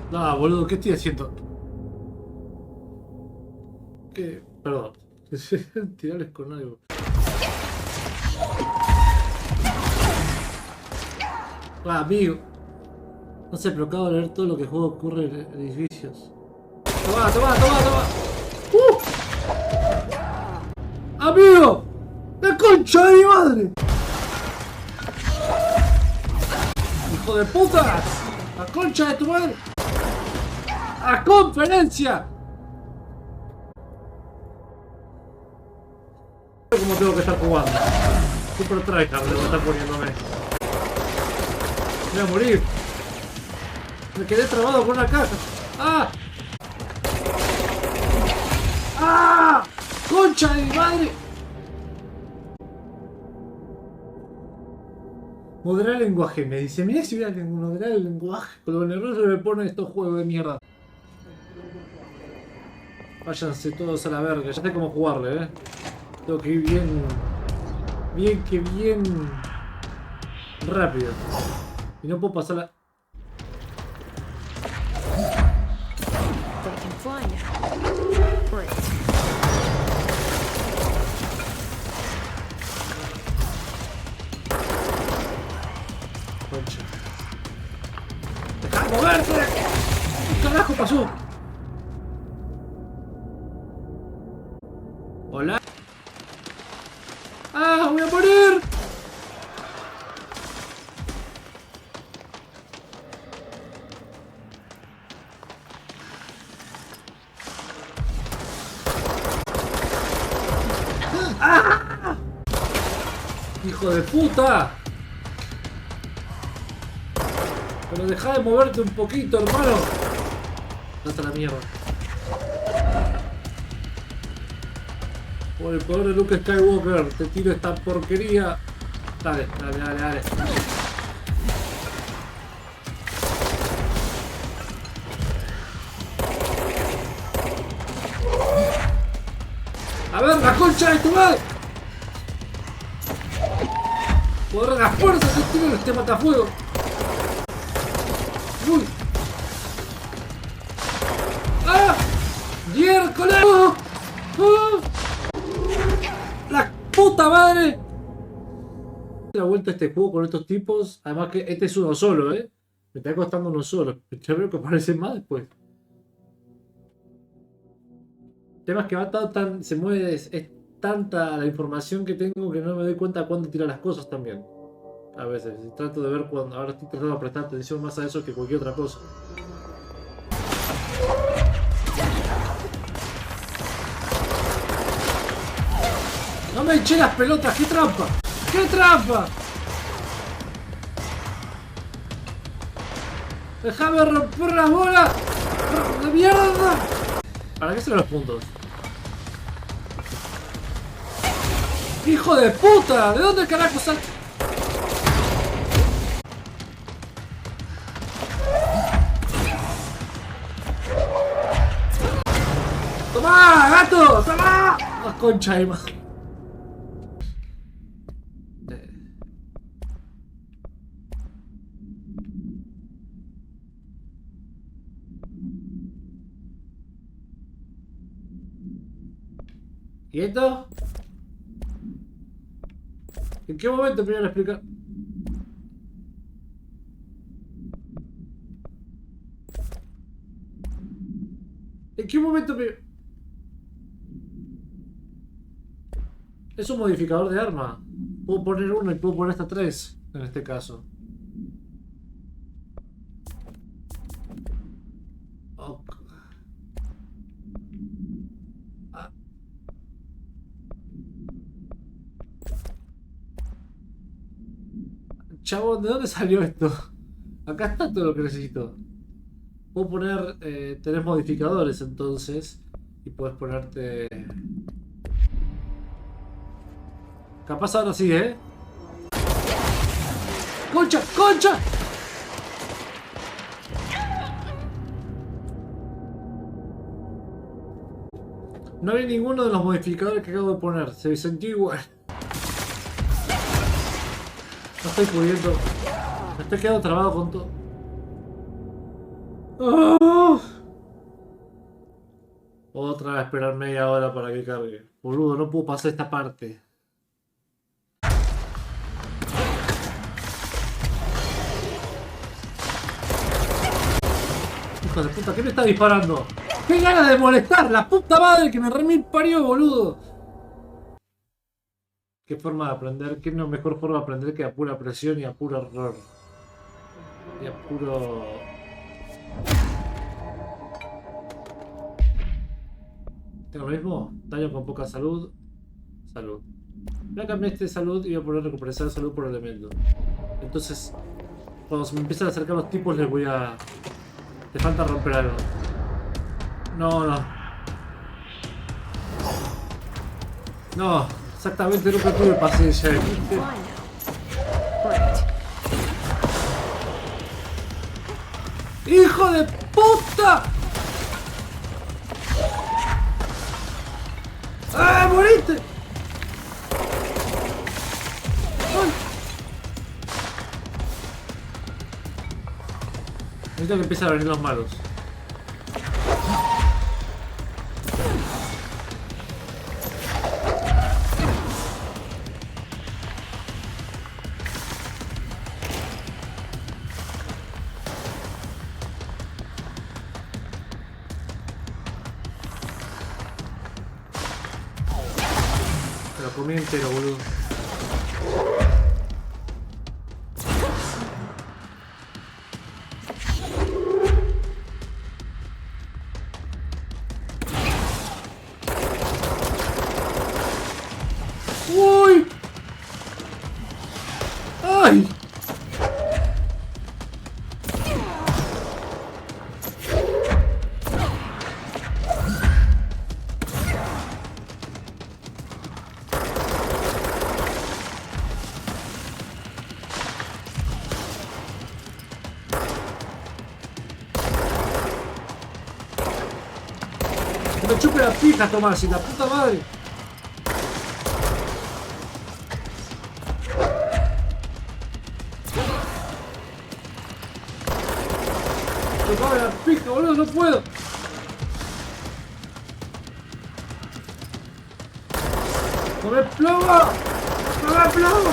No, boludo, ¿qué estoy haciendo? ¿Qué? Perdón. Tirarles con algo. Ah, amigo. No sé, pero acabo de leer todo lo que juego ocurre en edificios. ¡Toma, toma, toma, toma! ¡Amigo! ¡La concha de mi madre! ¡Hijo de puta! ¡La concha de tu madre! ¡A conferencia! ¿Cómo tengo que estar jugando? Super tryhard le voy a estar poniéndome. Voy a morir. Me quedé trabado con una caja. ¡Ah! ¡Ah! ¡Concha de mi madre! Moderar el lenguaje, me dice. Mirá si voy a moderar el lenguaje. Con lo nervioso que me ponen estos juegos de mierda. Váyanse todos a la verga. Ya sé cómo jugarle, Tengo que ir bien... bien rápido. Y no puedo pasar la... They can fly now. Great. Concha. ¡Deja de moverte! ¿Qué carajo pasó? Hola. ¡Ah! ¡Voy a morir! ¡Ah! ¡Hijo de puta! Pero deja de moverte un poquito, hermano. Hasta la mierda. Por el poder de Luke Skywalker, te tiro esta porquería. Dale, dale, dale, dale. A ver, la concha de tu madre. Poder de la fuerza que tiene este matafuego. Uy. ¡Ah! ¡Miércoles! ¡Ah! ¡La puta madre! La vuelta a este juego con estos tipos. Además que este es uno solo, Me está costando uno solo. Ya veo que aparecen más después. El tema es que va tan se mueve, es tanta la información que tengo que no me doy cuenta cuándo tira las cosas también. A veces, trato de ver cuando. Ahora estoy tratando de prestar atención más a eso que cualquier otra cosa. ¡No me eché las pelotas! ¡Qué trampa! ¡Qué trampa! ¡Déjame romper las bolas! ¡De mierda! ¿Para qué son los puntos? ¡Hijo de puta! ¿De dónde carajo sale? ¡Tomá, gato! ¡Tomá! ¡Ah, concha de madre! ¿Y esto? ¿En qué momento me iban a explicar? ¿En qué momento me...? Es un modificador de arma. Puedo poner uno y puedo poner hasta 3 en este caso. Oh. Ah. Chabón, ¿de dónde salió esto? Acá está todo lo que necesito. Puedo poner... tenés modificadores entonces. Y puedes ponerte... Capaz ahora sí, ¿eh? ¡Concha! ¡Concha! No hay ninguno de los modificadores que acabo de poner. Se sintió igual. No estoy pudiendo. Me estoy quedando trabado con todo. ¡Oh! Otra vez esperar media hora para que cargue. Boludo, no puedo pasar esta parte. Hijo de puta, ¿qué me está disparando? ¡Qué ganas de molestar! ¡La puta madre que me remil parió, boludo! ¿Qué forma de aprender? ¿Qué no mejor forma de aprender que a pura presión y a puro error? Y a puro... ¿Tengo lo mismo? Daño con poca salud. Salud. Voy a cambiar este de salud y voy a poner recuperación de salud por elemento. Entonces, cuando se me empiezan a acercar los tipos les voy a... Te falta romper algo. No, no. No, exactamente nunca tuve paciencia. ¡Hijo de puta! ¡Ah, moriste! ¡Ay! Necesito que empiecen a venir los malos. Comí entero, boludo. ¡Uy! ¡Ay! ¡Que me chupe la pija, Tomás! ¡Y la puta madre! ¡Chupame la pija, boludo! ¡No puedo! ¡No me plomo! ¡No me plomo!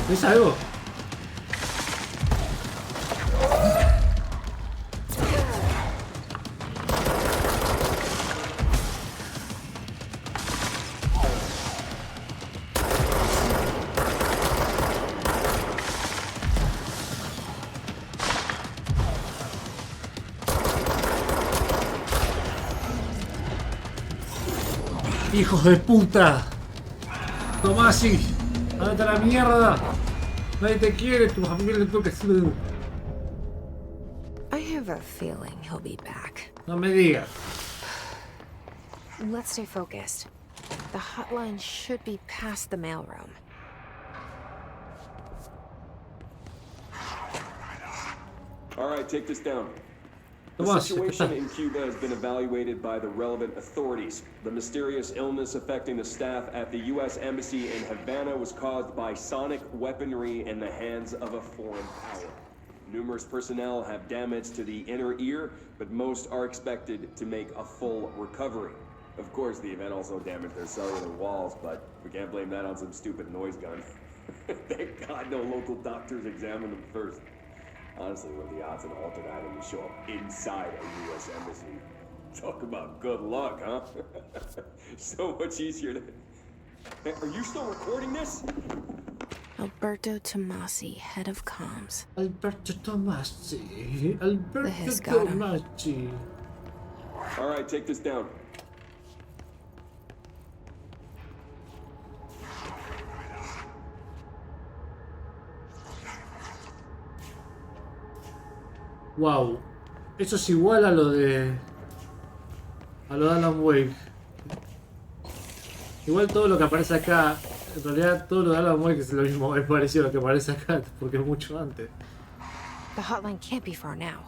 ¿Ves algo? ¡Hijos de puta! ¡Tomasi! ¡Ándate a la mierda! Nadie te quiere, tu familia le toca. I have a feeling he'll be back. No me digas. Let's stay focused. The hotline should be past the mailroom. All right, take this down. The Tomás, situation in Cuba has been evaluated by the relevant authorities. The mysterious illness affecting the staff at the U.S. Embassy in Havana was caused by sonic weaponry in the hands of a foreign power. Numerous personnel have damage to the inner ear, but most are expected to make a full recovery. Of course, the event also damaged their cellular walls, but we can't blame that on some stupid noise gun. Thank God no local doctors examined them first. Honestly, what are the odds an altered item will show up inside a U.S. embassy? Talk about good luck, huh? So much easier to... Hey, are you still recording this? Alberto Tomasi, head of comms. Alberto Tomasi. Alberto His got him. Tomasi. All right, take this down. Wow. Eso es igual a lo de... A lo de Alan Wake. Igual todo lo que aparece acá... En realidad todo lo de Alan Wake es lo mismo. Es parecido a lo que aparece acá. Porque es mucho antes. The hotline can't be far now.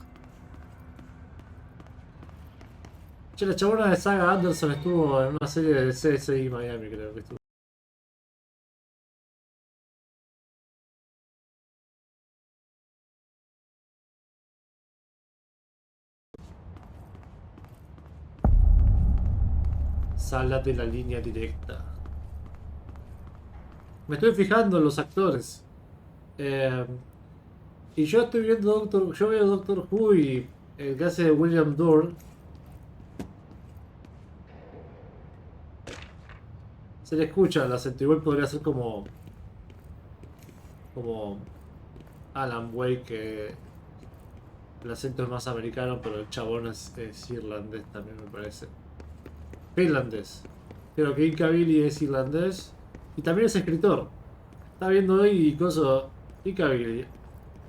Che, la chabona de Saga Anderson estuvo en una serie de CSI Miami, creo que estuvo. Sala de la línea directa. Me estoy fijando en los actores. Y yo estoy viendo yo veo Doctor Who y el que hace de William Dorr. Se le escucha el acento, igual podría ser como Alan Wake, que el acento es más americano, pero el chabón es irlandés también, me parece. Finlandés. Pero que Inca Billy es irlandés y también es escritor. Está viendo hoy y coso Inca Billy,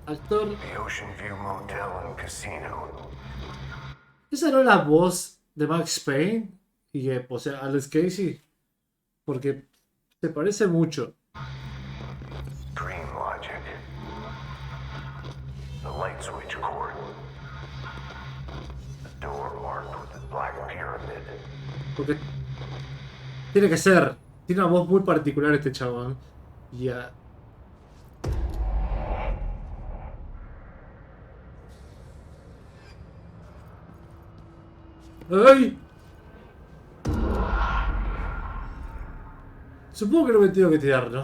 actor. The Ocean View Motel and Casino. ¿Esa no es la voz de Max Payne? Y que, o sea, Alex Casey. Porque se parece mucho. Dream logic. The light switch cord. The door marked with the black pyramid. Porque tiene que ser. Tiene una voz muy particular este chabón. Ya. ¡Ay! Supongo que no me tengo que tirar, ¿no?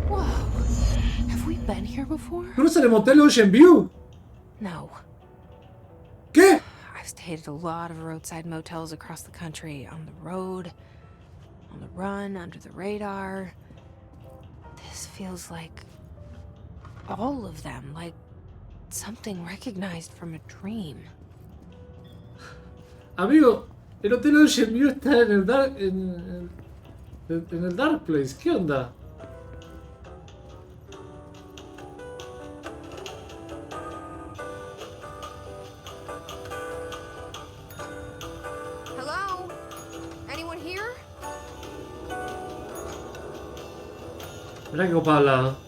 Whoa. Have we been here before? ¿Cruza el motel Ocean View? No. ¿Qué? I've stayed at a lot of roadside motels across the country. On the road, on the run, under the radar. This feels like all of them, like something recognized from a dream. Amigo, el hotel Ocean View está en el en el Dark Place. ¿Qué onda? Hello? Anyone here? Mirá que copado al lado.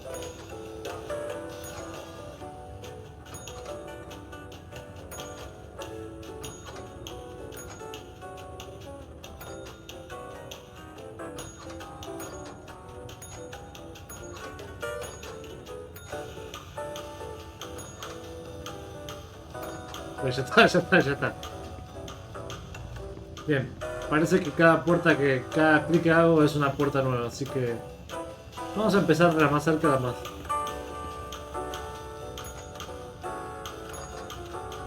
Pues ya está, ya está, ya está. Bien, parece que cada clic que hago es una puerta nueva, así que vamos a empezar de la más cerca a la más.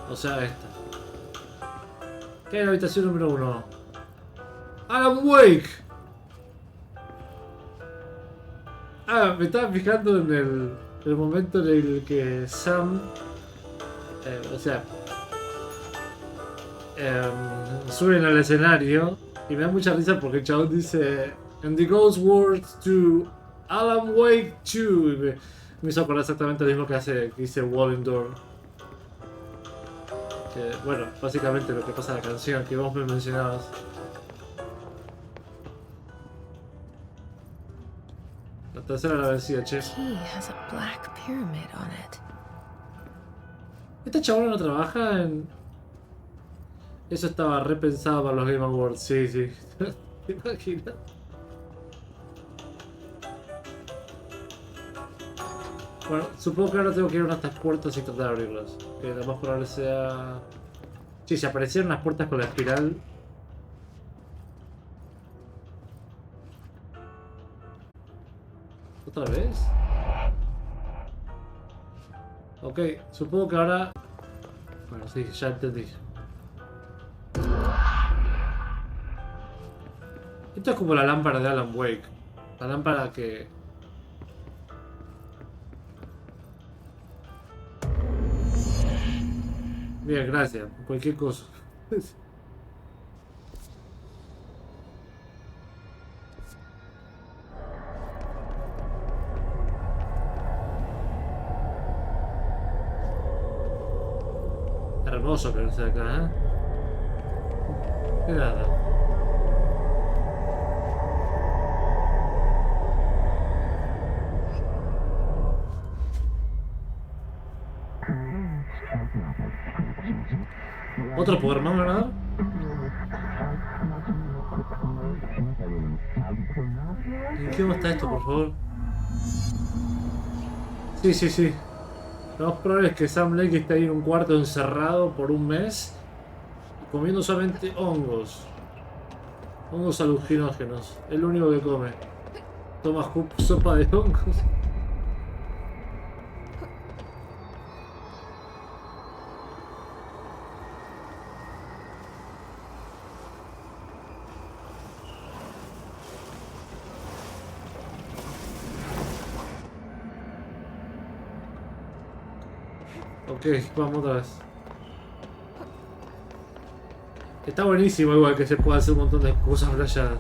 O sea, esta. ¿Qué hay en la habitación número 1? ¡Alan Wake! Ah, me estaba fijando en el momento en el que Sam... suben al escenario y me da mucha risa porque el chabón dice "And the Ghost Words to Alan Wake 2" y me hizo acordar exactamente lo mismo que dice Wallendor, que bueno, básicamente lo que pasa en la canción que vos me mencionabas. La tercera la vencida, che. He has a black pyramid on it. ¿Esta chabona no trabaja en...? Eso estaba repensado para los Game Awards, sí, sí. ¿Te imaginas? Bueno, supongo que ahora tengo que ir a estas puertas y tratar de abrirlas. Que lo más probable sea... Sí, si aparecieran las puertas con la espiral... ¿Otra vez? Ok, supongo que ahora... Bueno, sí, ya entendí. Esto es como la lámpara de Alan Wake. La lámpara que... Bien, gracias. Cualquier cosa. Hermoso verse acá, ¿eh? De nada. Otro poder más, ¿verdad? ¿En qué está esto, por favor? Sí, sí, sí. Lo más probable es que Sam Lake esté ahí en un cuarto encerrado por un mes comiendo solamente hongos. Hongos alucinógenos. Es lo único que come. Toma sopa de hongos. Ok, vamos otra vez. Está buenísimo igual que se pueda hacer un montón de cosas flashadas.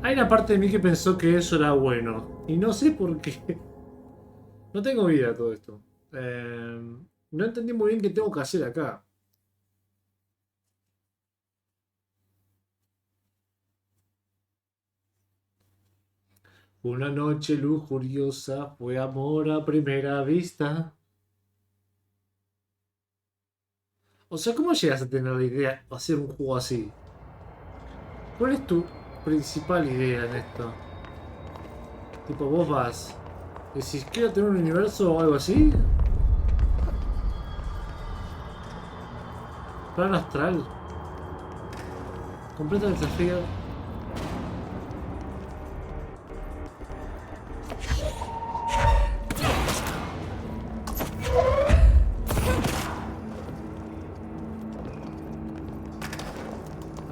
Hay una parte de mí que pensó que eso era bueno. Y no sé por qué. No tengo vida de todo esto. No entendí muy bien qué tengo que hacer acá. Una noche lujuriosa fue amor a primera vista. O sea, ¿cómo llegas a tener la idea de hacer un juego así? ¿Cuál es tu principal idea en esto? Tipo, vos vas. Decís, quiero tener un universo o algo así. Plan astral. Completa el desafío.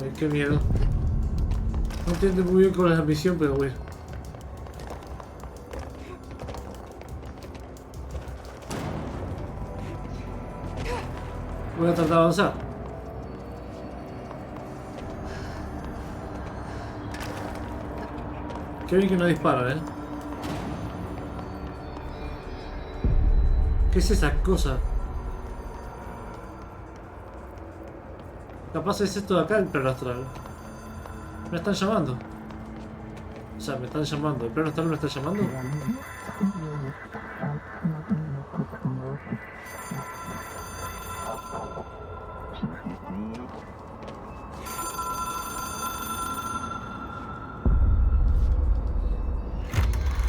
Ay, qué miedo. No entiendo muy bien cuál es la misión, pero bueno. Voy a tratar de avanzar. Qué bien que no dispara, ¿eh? ¿Qué es esa cosa? Capaz es esto de acá el plano astral. Me están llamando. O sea, me están llamando. ¿El plano astral me está llamando?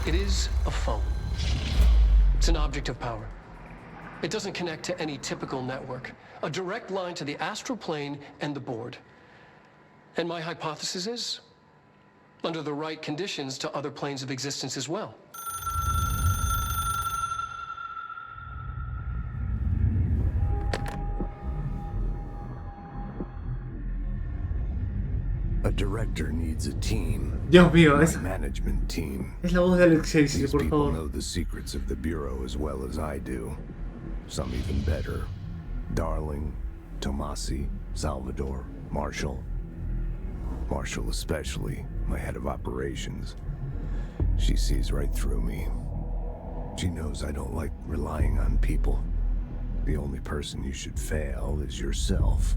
It is a phone. It's an object of power. It doesn't connect to any typical network. A direct line to the astral plane and the board. And my hypothesis is, under the right conditions, to other planes of existence as well. A director needs a team. Dios mío, My management team. es la voz de Alexei, These por people favor. know the secrets of the Bureau as well as I do. Some even better. Darling, Tomasi, Salvador, Marshall. Marshall especially, my head of operations. She sees right through me. She knows I don't like relying on people. The only person you should fail is yourself.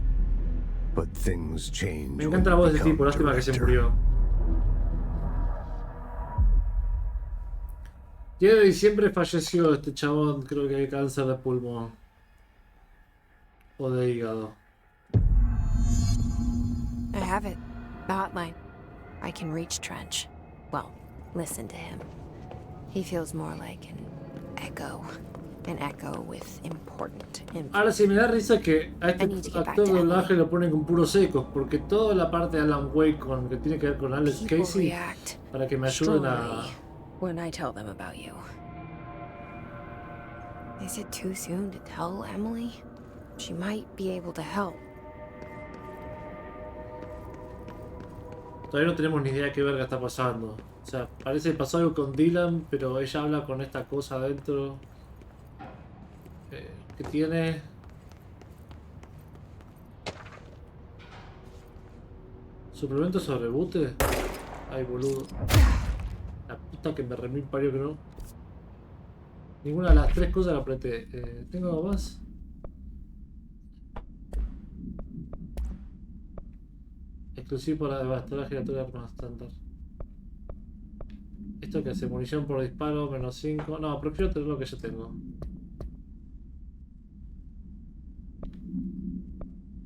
But things change. Me encanta la voz de ese tipo, lástima que se murió. 10 de diciembre falleció este chabón, creo que hay cáncer de pulmón. O de hígado. I have it. The hotline. I can reach Trench. Well, listen to him. He feels more like an Echo. An echo with important Ahora sí me da risa que a este I need to get back actor to de doblaje Emily. lo ponen con puros secos, porque toda la parte de Alan Wake con, que tiene que ver con Alex People Casey, react para que me ayuden a... strongly when I tell them about you. Is it too soon to tell Emily? She might be able to help. Todavía no tenemos ni idea de qué verga está pasando. O sea, parece que pasó algo con Dylan, pero ella habla con esta cosa adentro. Que tiene... ¿Suplemento sobre reboote? Ay, boludo. La puta que me remil parió que no. Ninguna de las tres cosas la apreté. ¿Tengo algo más? Exclusivo para devastadora giratoria de armas estándar. Esto que hace munición por disparo, menos 5. No, prefiero tener lo que yo tengo.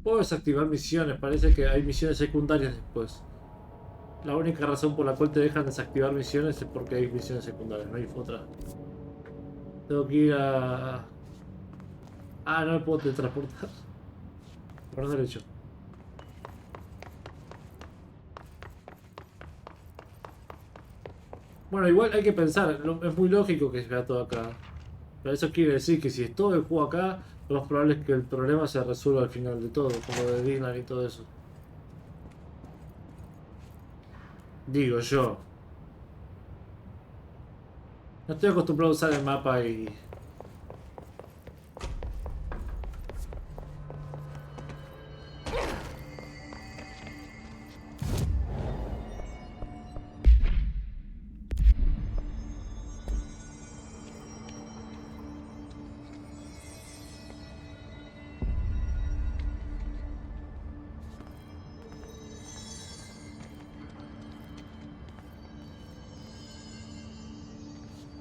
Puedo desactivar misiones, parece que hay misiones secundarias después. La única razón por la cual te dejan desactivar misiones es porque hay misiones secundarias, no hay otra. Tengo que ir a... Ah, no me puedo teletransportar. Por derecho. Bueno, igual hay que pensar, es muy lógico que se vea todo acá. Pero eso quiere decir que si es todo el juego acá, lo más probable es que el problema se resuelva al final de todo, como de Dylan y todo eso. Digo yo. No estoy acostumbrado a usar el mapa y...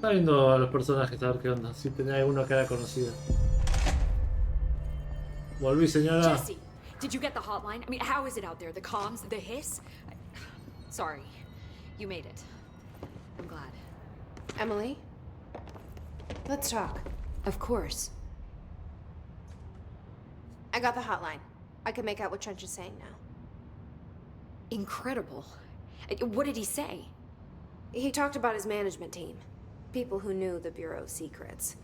Está viendo a los personajes, a ver qué onda. Si tenía alguna cara conocida. Volví, señora. Jesse, did you get the hotline? I mean, how is it out there? The comms, the hiss? Sorry, you made it. I'm glad. Emily? Let's talk. Of course. I got the hotline. I can make out what Trench is saying now. Incredible. What did he say? He talked about his management team. People who knew the Bureau's secrets.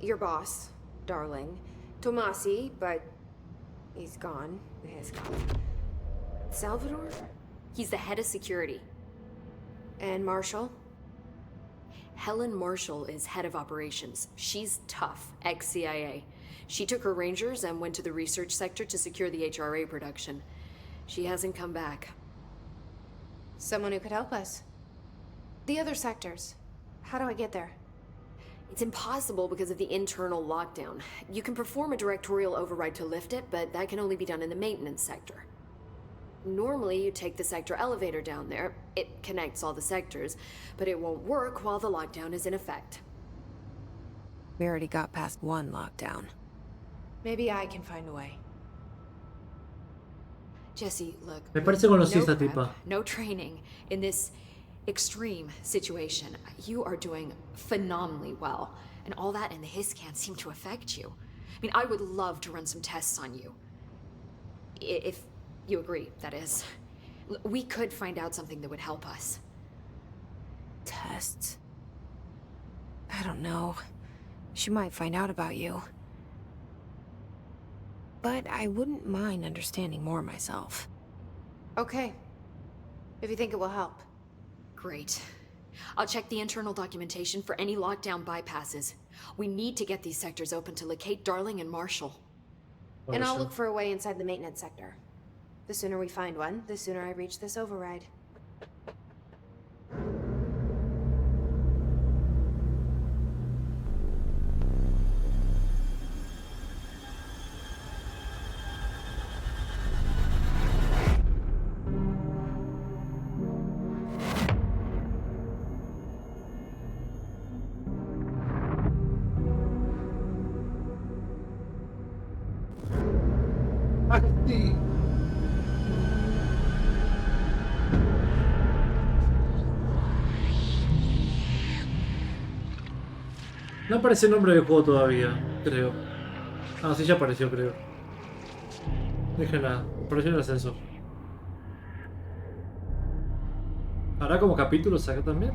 Your boss, Darling. Tomasi, but he's gone. He's gone. Salvador? He's the head of security. And Marshall? Helen Marshall is head of operations. She's tough, ex-CIA. She took her Rangers and went to the research sector to secure the HRA production. She hasn't come back. Someone who could help us. The other sectors. How do I get there? It's impossible because of the internal lockdown. You can perform a directorial override to lift it, but that can only be done in the maintenance sector. Normally, you take the sector elevator down there. It connects all the sectors, but it won't work while the lockdown is in effect. We already got past one lockdown. Maybe I can find a way. Jesse, look. Me parece conocí no esta prep, tipa. no training in this extreme situation. You are doing phenomenally well, and all that and the hiss can't seem to affect you. I mean, I would love to run some tests on you. If you agree, that is. We could find out something that would help us. Tests? I don't know. She might find out about you. But I wouldn't mind understanding more myself. Okay. If you think it will help. Great. I'll check the internal documentation for any lockdown bypasses. We need to get these sectors open to locate Darling and Marshall. And I'll look for a way inside the maintenance sector. The sooner we find one, the sooner I reach this override. Aquí. No aparece el nombre del juego todavía, creo. Ah, sí, ya apareció, creo. Déjenla, apareció en el ascensor. ¿Habrá como capítulos acá también?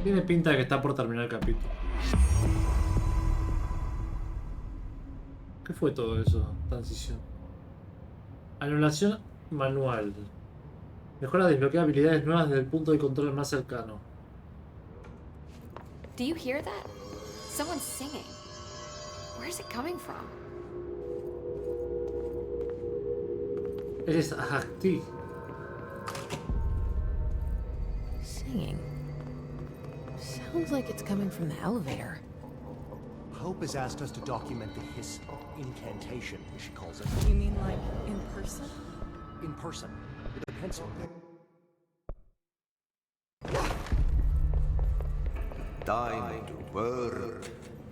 Tiene pinta de que está por terminar el capítulo. ¿Qué fue todo eso? Transición. Anulación manual. Mejora desbloquea habilidades nuevas desde el punto de control más cercano. Do you hear that? Someone's singing. Where's it coming from? Eres Ahti. Singing. Sounds like it's coming from the elevator. Hope has asked us to document the hiss incantation, as she calls it. You mean like in person? In person, with a pencil. Time to work.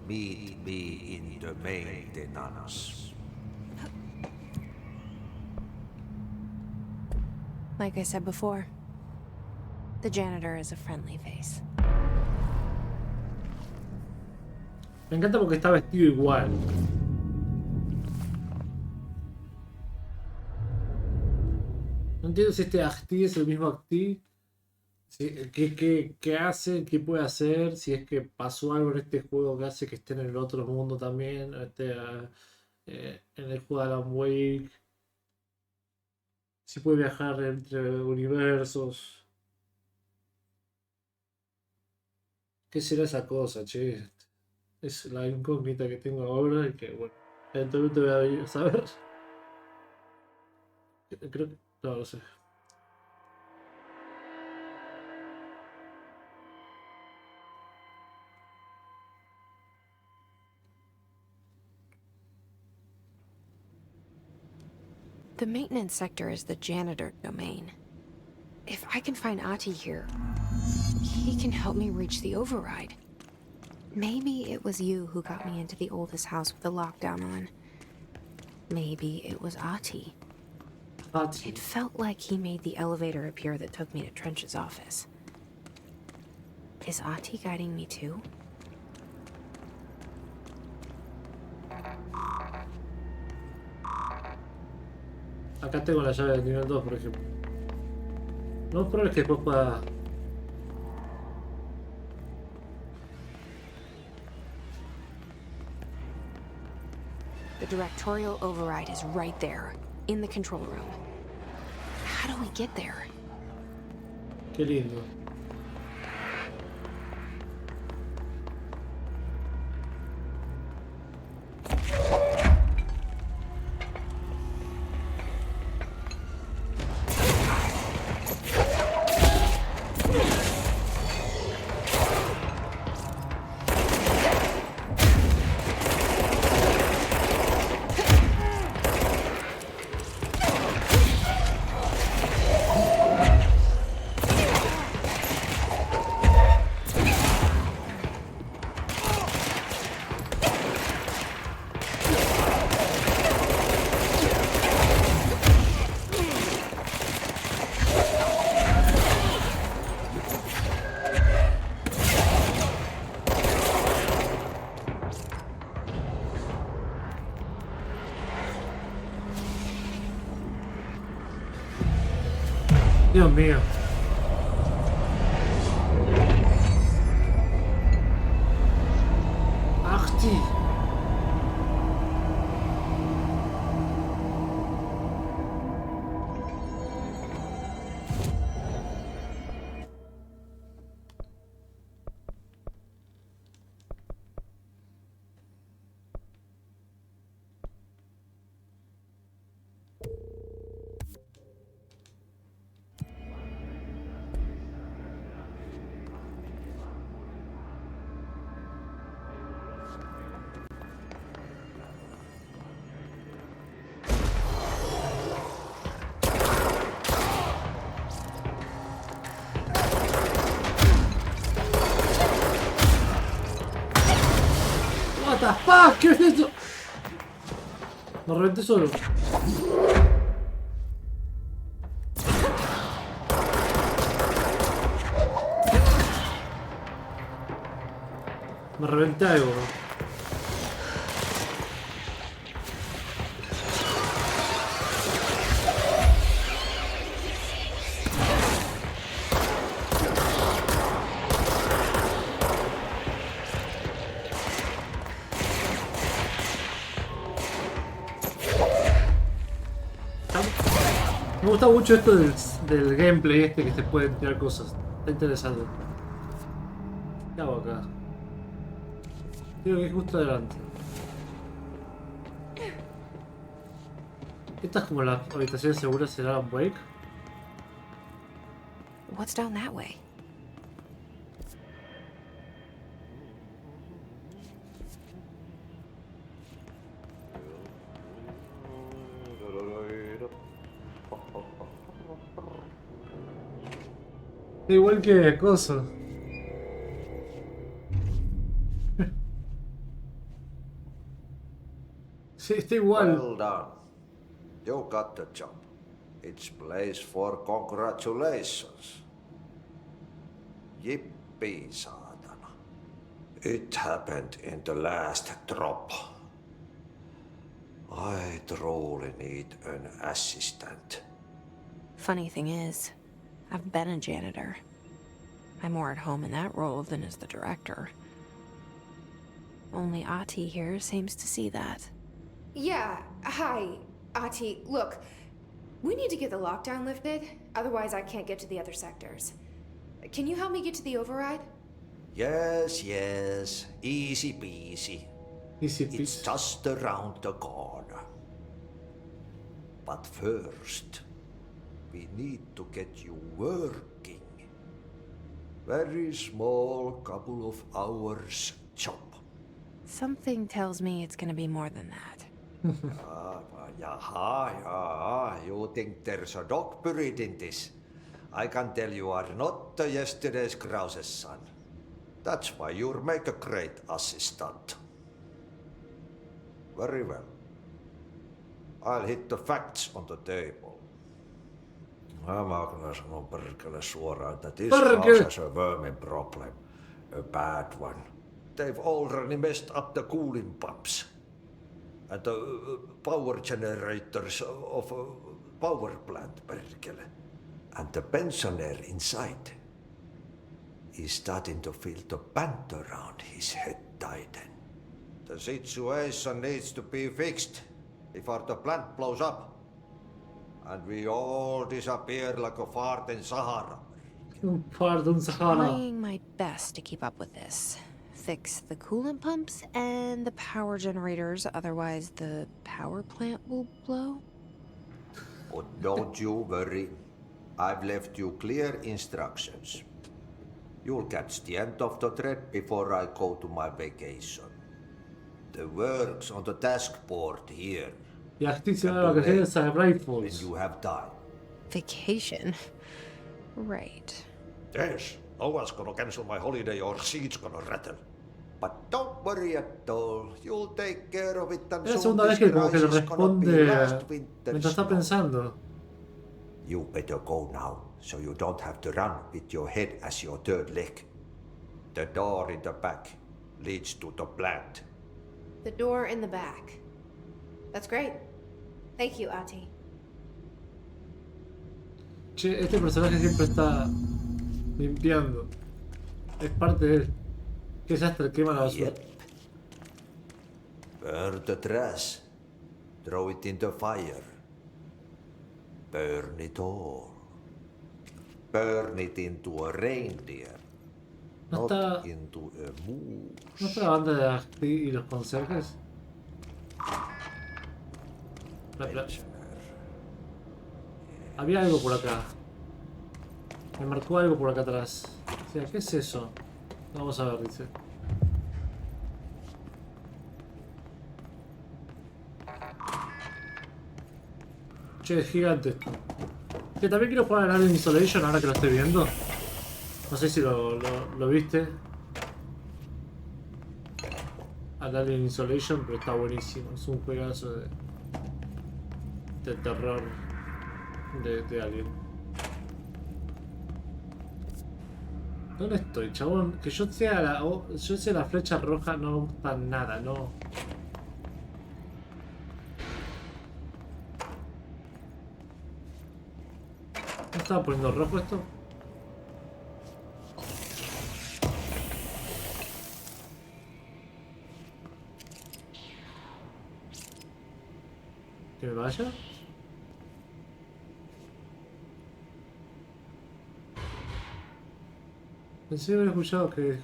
Meet me in the maintenance. Like I said before, the janitor is a friendly face. Me encanta porque está vestido igual. No entiendo si este Ahti es el mismo Ahti. ¿Qué hace? ¿Qué puede hacer? Si es que pasó algo en este juego que hace que esté en el otro mundo también. En el juego de Alan Wake. Si puede viajar entre universos. ¿Qué será esa cosa, che? Es la incógnita que tengo ahora y que, bueno, eventualmente voy a saber. Creo que... No lo sé. The maintenance sector is the janitor domain. If I can find Ati here, he can help me reach the override. Maybe it was you who got me into the oldest house with the lockdown on. Maybe it was Ati. It felt like he made the elevator appear that took me to Trench's office. Is Ati guiding me too? Acá tengo la llave del nivel 2, por ejemplo. No es probable que después pueda... The directorial override is right there, in the control room. How do we get there? Qué lindo. Dios mío. Ahti. What the fuck? ¿Qué es esto? Me reventé solo. Me reventé algo. Me gusta mucho esto del gameplay este que se pueden tirar cosas. Está interesante. ¿Qué hago acá? Creo que es justo adelante. Esta es como la habitación segura de Alan Wake. What's down that way? Igual que cosa. Sí, está igual. Well done. You got the job. It's place for congratulations. Yippee, saatana. It happened in the last drop. I truly need an assistant. Funny thing is, I've been a janitor. I'm more at home in that role than as the director. Only Ati here seems to see that. Yeah, hi, Ati. Look, we need to get the lockdown lifted, otherwise I can't get to the other sectors. Can you help me get to the override? Yes, yes. Easy peasy. Easy peasy. It's just around the corner. But first, we need to get you working. Very small, couple of hours job. Something tells me it's gonna be more than that. Yaha, you think there's a dog buried in this? I can tell you are not yesterday's Krause's son. That's why you'll make a great assistant. Very well. I'll hit the facts on the table. Mä kyllä sanon perkele suoraan, että this house has a vermin problem. A bad one. They've already messed up the cooling pumps. And the power generators of a power plant, perkele. And the pensioner inside is starting to feel the band around his head tighten. The situation needs to be fixed before the plant blows up. And we all disappear like a fart in Sahara. Fart in Sahara. Trying my best to keep up with this. Fix the coolant pumps and the power generators, otherwise the power plant will blow. But don't you worry. I've left you clear instructions. You'll catch the end of the thread before I go to my vacation. The work's on the task board here. Y actividad de vacaciones a Rifles. And you have time. Vacation? Right. Yes, no one's gonna cancel my holiday or seat's gonna rattle. But don't worry at all. You'll take care of it and es la segunda vez que como que le responde mientras está pensando. You better go now, so you don't have to run with your head as your third leg. The door in the back leads to the plant. The door in the back. That's great. Thank you, Ati. Che, este personaje siempre está limpiando. Es parte de él. ¿Qué desastre? Quema la basura. Yep. Burn the trash. Throw it in the fire. Burn it all. Burn it into a reindeer. ¿No not está, into a moose. ¿No está la banda de Asti y los conserjes? Había algo por acá. Me marcó algo por acá atrás. O sea, ¿qué es eso? Vamos a ver, dice. Che, es gigante esto. Que también quiero jugar al Alien Isolation ahora que lo estoy viendo. No sé si lo viste. al Alien Isolation, pero está buenísimo. Es un juegazo de terror de Alien. ¿Dónde estoy, chabón? Que yo sea la flecha roja no me gusta nada, no. ¿No estaba poniendo rojo esto? ¿Que me vaya? Pensé haber escuchado que...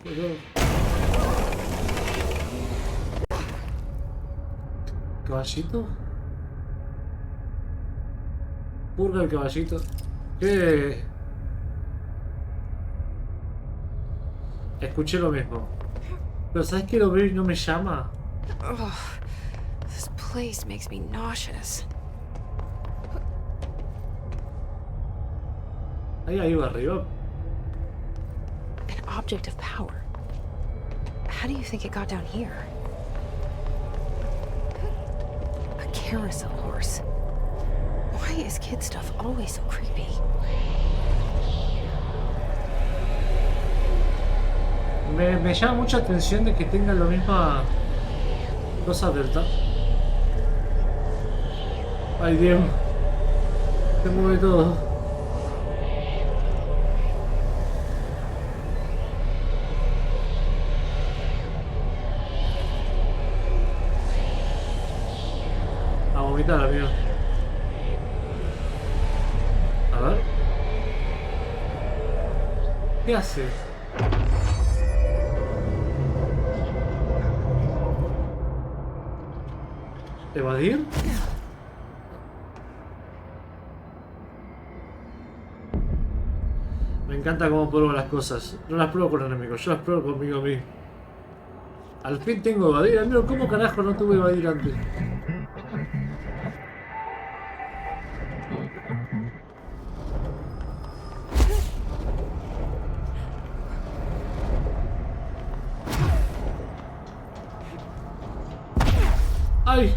¿Caballito? Purga el caballito. ¿Qué? Escuché lo mismo. Pero ¿sabes que lo veo y no me llama? Ugh, this place makes me nauseous. Hay algo arriba. An object of power. How do you think it got down here? A carousel horse. Why is kid stuff always so creepy? Me llama mucha atención de que tenga la misma cosa delta. Ay, Dios. Se mueve todo. A vomitar, amigo. A ver. ¿Qué hace? ¿Evadir? Me encanta cómo pruebo las cosas. No las pruebo con enemigos, yo las pruebo conmigo mismo. Al fin tengo evadir. Amigo, ¿cómo carajo no tuve evadir antes? ¡Ay!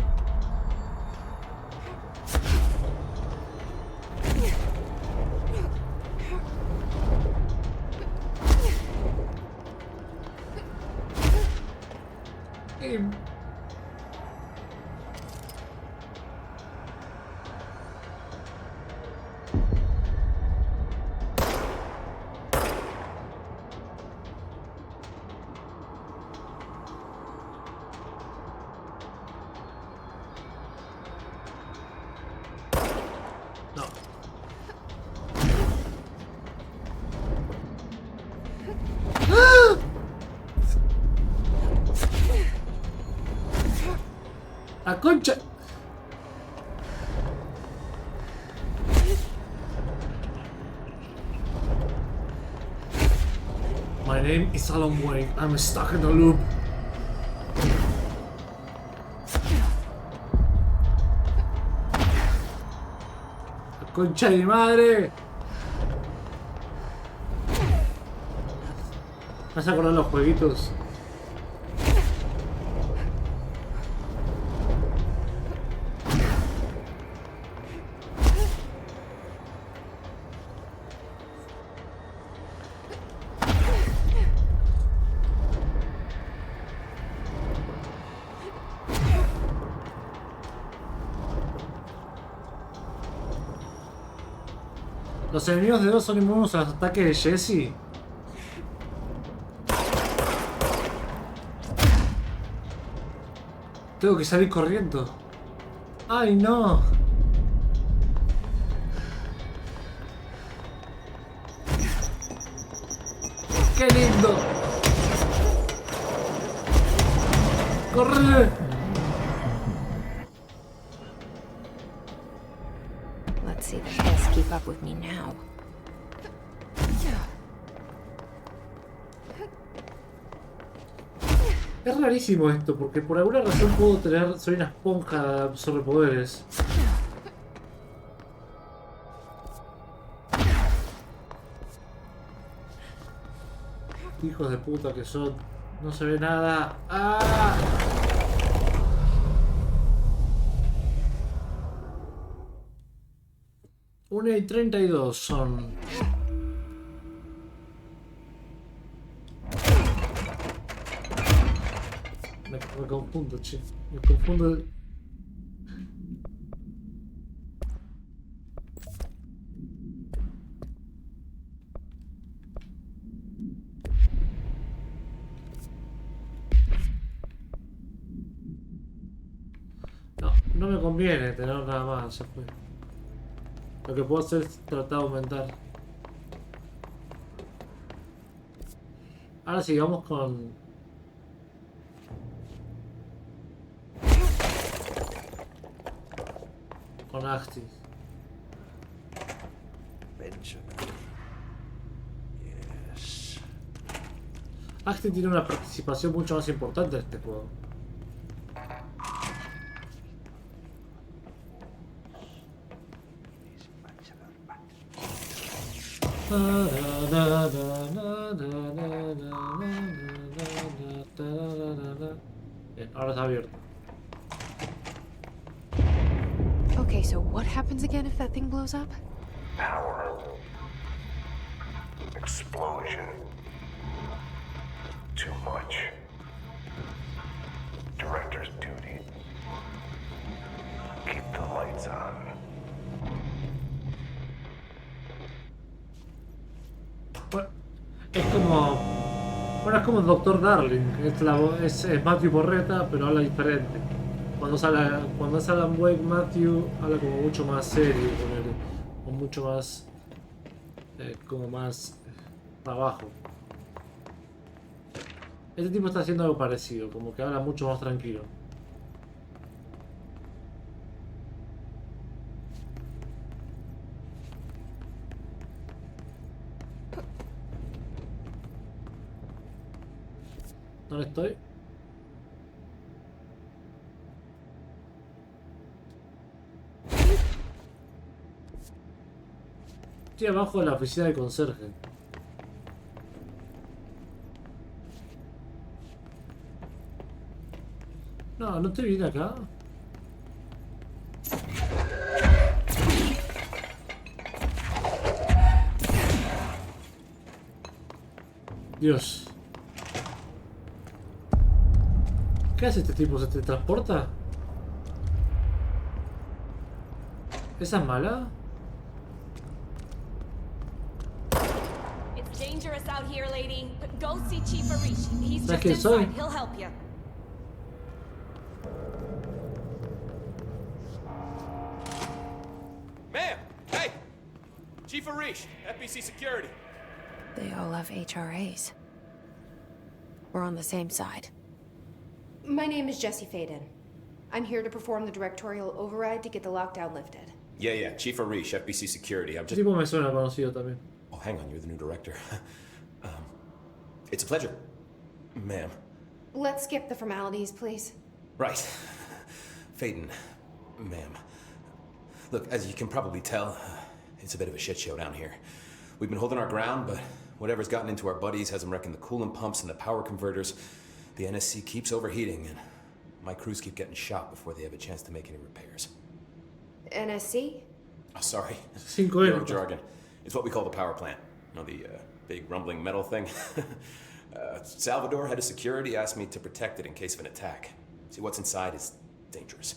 No. ¡La concha! My name is Alan Wake. I'm stuck in a loop. ¡La concha de mi madre! ¿Vas a acordar los jueguitos? Los enemigos de dos son inmunes a los ataques de Jesse. Tengo que salir corriendo. ¡Ay, no! ¡Qué lindo! ¡Corre! Let's see the kids keep up with me now. Es rarísimo esto, porque por alguna razón puedo tener... Soy una esponja sobre poderes. Hijos de puta que son. No se ve nada. ¡Ah! Una y 32 son. Me confundo, che. Me confundo. No, no me conviene tener nada más, ya fue. Lo que puedo hacer es tratar de aumentar. Ahora sigamos con... con Axtis. Yes. Axtis tiene una participación mucho más importante en este juego. Bien, ahora está abierto. Okay, so what happens again if that thing blows up? Power. Explosion. Too much. Director's duty. Keep the lights on. Es como... Bueno, es como el Dr. Darling. Es Matthew Borreta, pero habla diferente. Cuando es Alan Wake, Matthew habla como mucho más serio, o mucho más... como más... para abajo. Este tipo está haciendo algo parecido, como que habla mucho más tranquilo. ¿Dónde estoy? Estoy abajo de la oficina del conserje. No, no estoy bien acá. Dios. ¿Qué hace este tipo? ¿Se te transporta? ¿Esa es mala? It's dangerous out here, lady. But go see Chief Arish. He's ¿Sabes just quién soy? inside. He'll help you. Ma'am! Hey! Chief Arish, FBC Security. They all have HRAs. We're on the same side. My name is Jesse Faden. I'm here to perform the directorial override to get the lockdown lifted. Yeah, Chief Arish, FBC Security. I'm Este just... tipo me suena conocido también. Oh, hang on, you're the new director. It's a pleasure, ma'am. Let's skip the formalities, please. Right. Faden, ma'am. Look, as you can probably tell, it's a bit of a shit show down here. We've been holding our ground, but whatever's gotten into our buddies has them wrecking the coolant pumps and the power converters. The NSC keeps overheating, and my crews keep getting shot before they have a chance to make any repairs. NSC? Oh, sorry. Euro jargon. It's what we call the power plant. You know, the big rumbling metal thing? Salvador, head of security, asked me to protect it in case of an attack. See, what's inside is dangerous.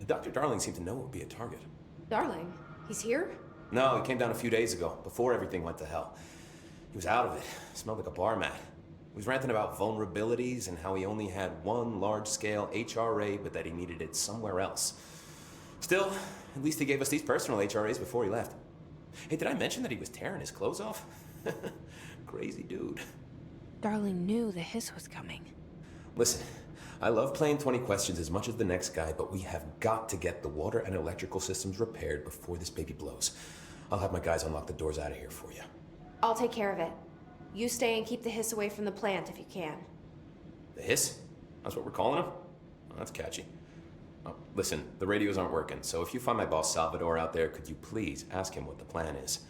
Dr. Darling seemed to know it would be a target. Darling? He's here? No, he came down a few days ago, before everything went to hell. He was out of it. Smelled like a bar mat. He was ranting about vulnerabilities and how he only had one large-scale HRA, but that he needed it somewhere else. Still, at least he gave us these personal HRAs before he left. Hey, did I mention that he was tearing his clothes off? Crazy dude. Darling knew the hiss was coming. Listen, I love playing 20 questions as much as the next guy, but we have got to get the water and electrical systems repaired before this baby blows. I'll have my guys unlock the doors out of here for you. I'll take care of it. You stay and keep the hiss away from the plant if you can. The hiss? That's what we're calling him? Oh, that's catchy. Oh, listen, the radios aren't working, so if you find my boss Salvador out there, could you please ask him what the plan is?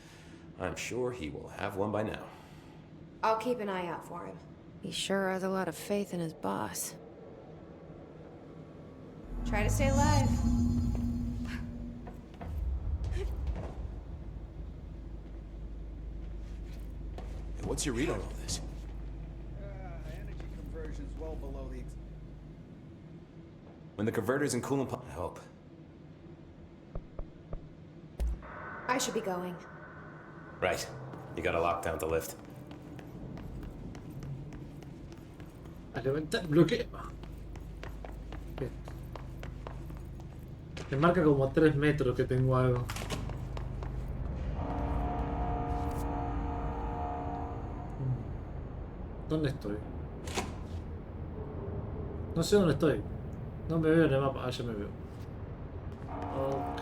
I'm sure he will have one by now. I'll keep an eye out for him. He sure has a lot of faith in his boss. Try to stay alive. What's your read on all this? Energy conversion's well below the... When the converters and coolant pump... I hope. I should be going. Right. You gotta lock down the lift. A levantar el bloqueo. Bien. Me marca como a 3 metros que tengo algo. ¿Dónde estoy? No sé dónde estoy. No me veo en el mapa. Ah, ya me veo. Ok.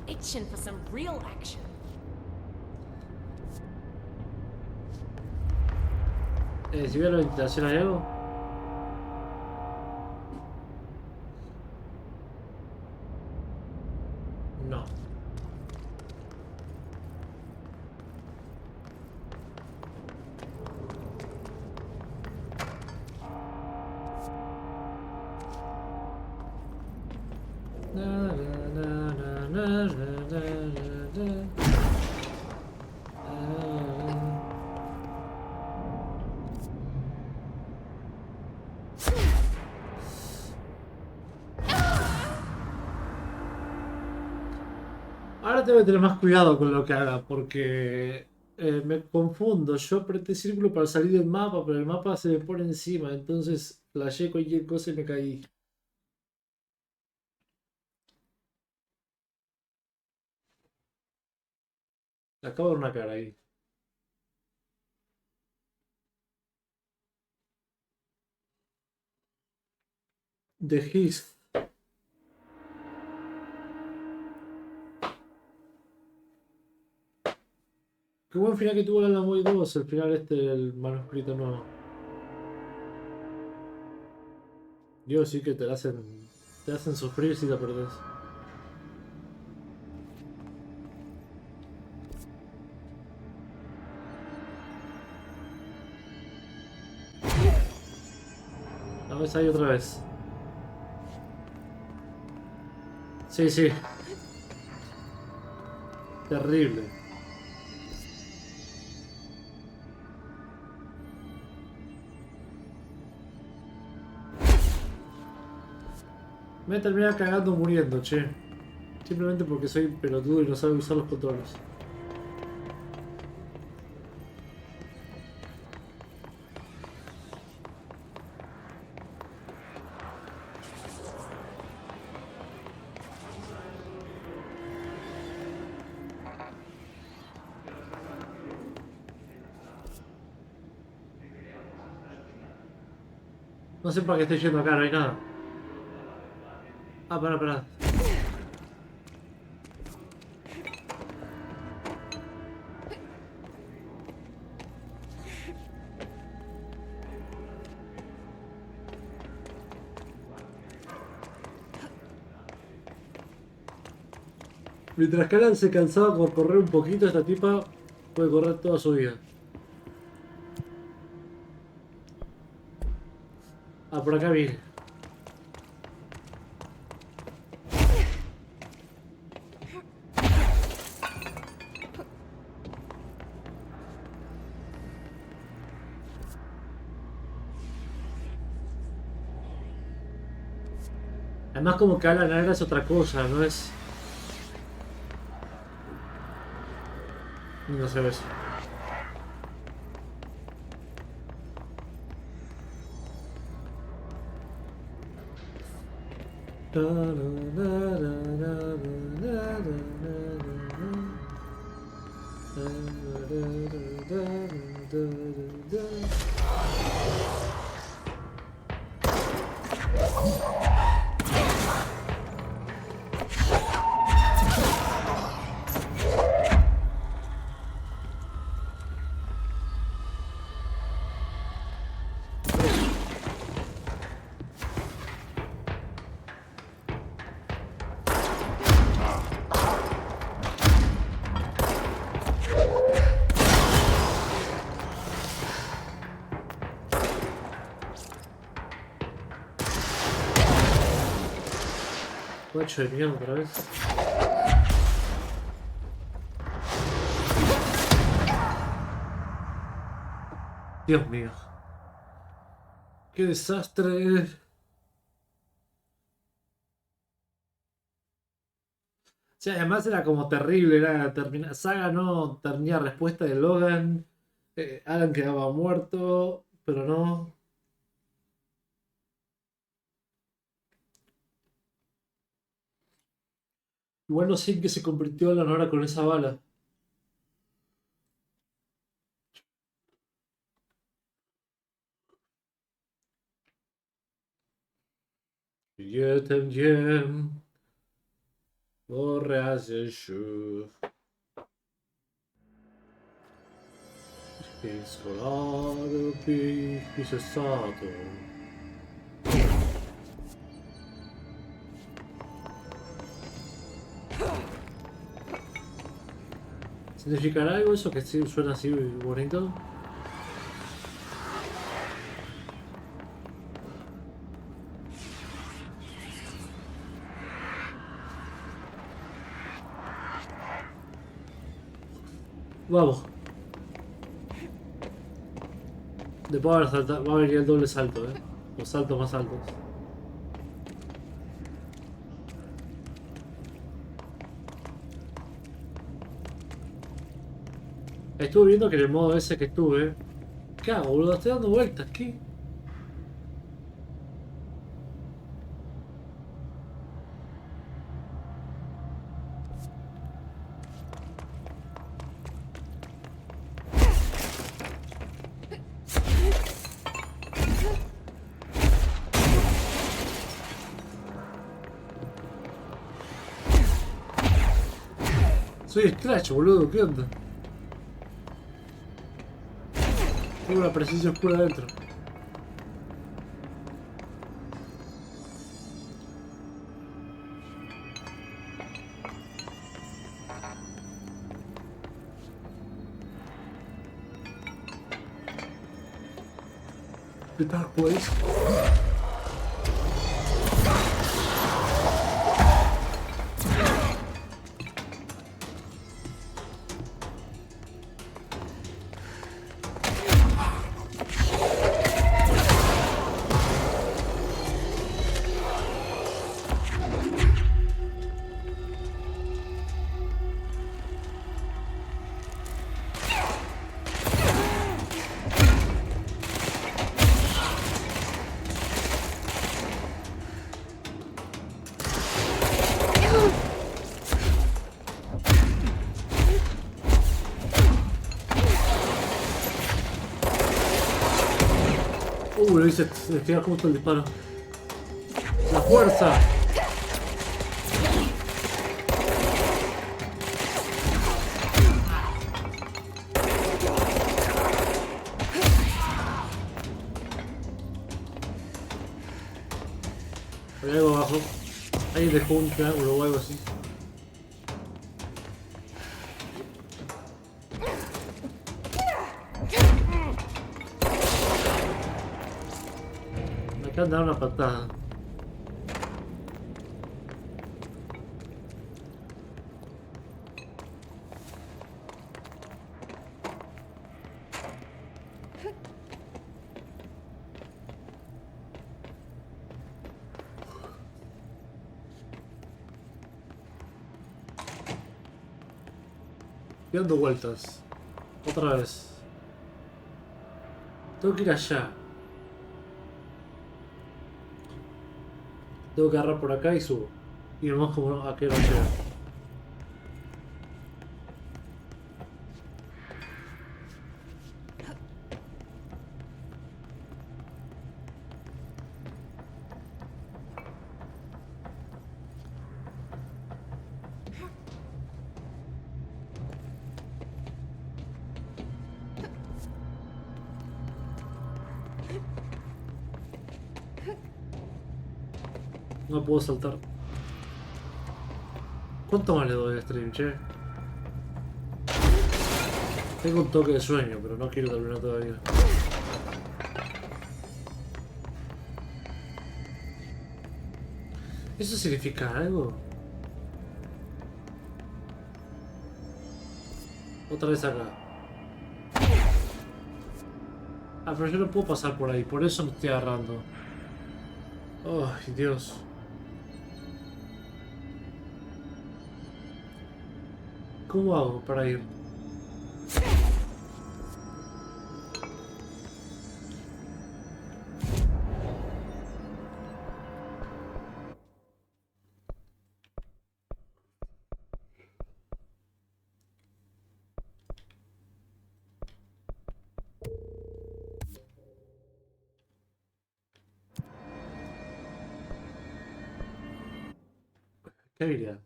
I'm itching for some real action. Si veo la ventilación, ¿hay algo? No. Ahora tengo que tener más cuidado con lo que haga porque me confundo. Yo apreté círculo para salir del mapa, pero el mapa se me pone encima, entonces flashé cualquier cosa y me caí. Acabo de ver una cara ahí. De His. Qué buen final que tuvo la Boy 2, el final este del manuscrito nuevo. Dios, sí que te hacen sufrir si lo perdés. La ves ahí otra vez. Sí, sí. Terrible. Me voy a terminar cagando muriendo, che. Simplemente porque soy pelotudo y no sabe usar los controles. No sé para qué estoy yendo acá, no hay nada. Ah, pará. Mientras Karan se cansaba por correr un poquito, esta tipa puede correr toda su vida. Ah, por acá viene. Además como que la negra es otra cosa, no es... No se ve eso. Guacho de mierda otra vez. Dios mío. Qué desastre. Sí, además era como terrible, era terminar. Saga no tenía respuesta de Logan. Alan quedaba muerto, pero no. Igual no sé en qué se convirtió Alan ahora con esa bala. Yetem vorre hace shu. Scolato pi cessato. ¿Significará algo eso que sí suena así bonito? Vamos. Después va a venir el doble salto, Los saltos más altos. Estuve viendo que en el modo ese que estuve. ¿Qué hago, boludo? Estoy dando vueltas, ¿qué? Soy Scratch, boludo, ¿qué onda? Tengo una presencia oscura adentro. The Dark Place. Lo hice, se queda justo el disparo. ¡La fuerza! Hay algo abajo. Ahí dejó un triángulo o algo así. Acá anda una patada. Estoy dando vueltas. Otra vez. Tengo que ir allá. Tengo que agarrar por acá y subo. Y vemos como a qué hora llega. No puedo saltar. ¿Cuánto más le doy al stream, che? Tengo un toque de sueño, pero no quiero terminar todavía. ¿Eso significa algo? Otra vez acá. Ah, pero yo no puedo pasar por ahí, por eso me estoy agarrando. Ay, Dios. ¿Cómo hago para ir? ¿Qué habilidad?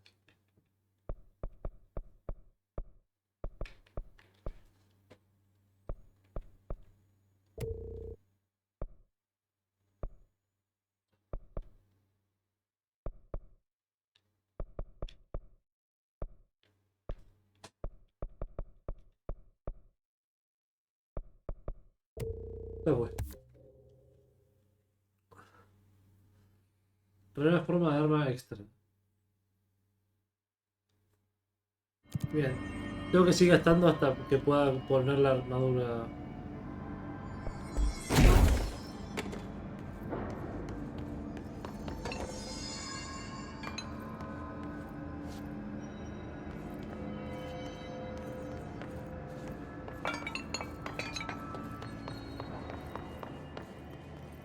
Bueno. Nueva forma de arma extra. Bien. Tengo que seguir gastando hasta que pueda poner la armadura.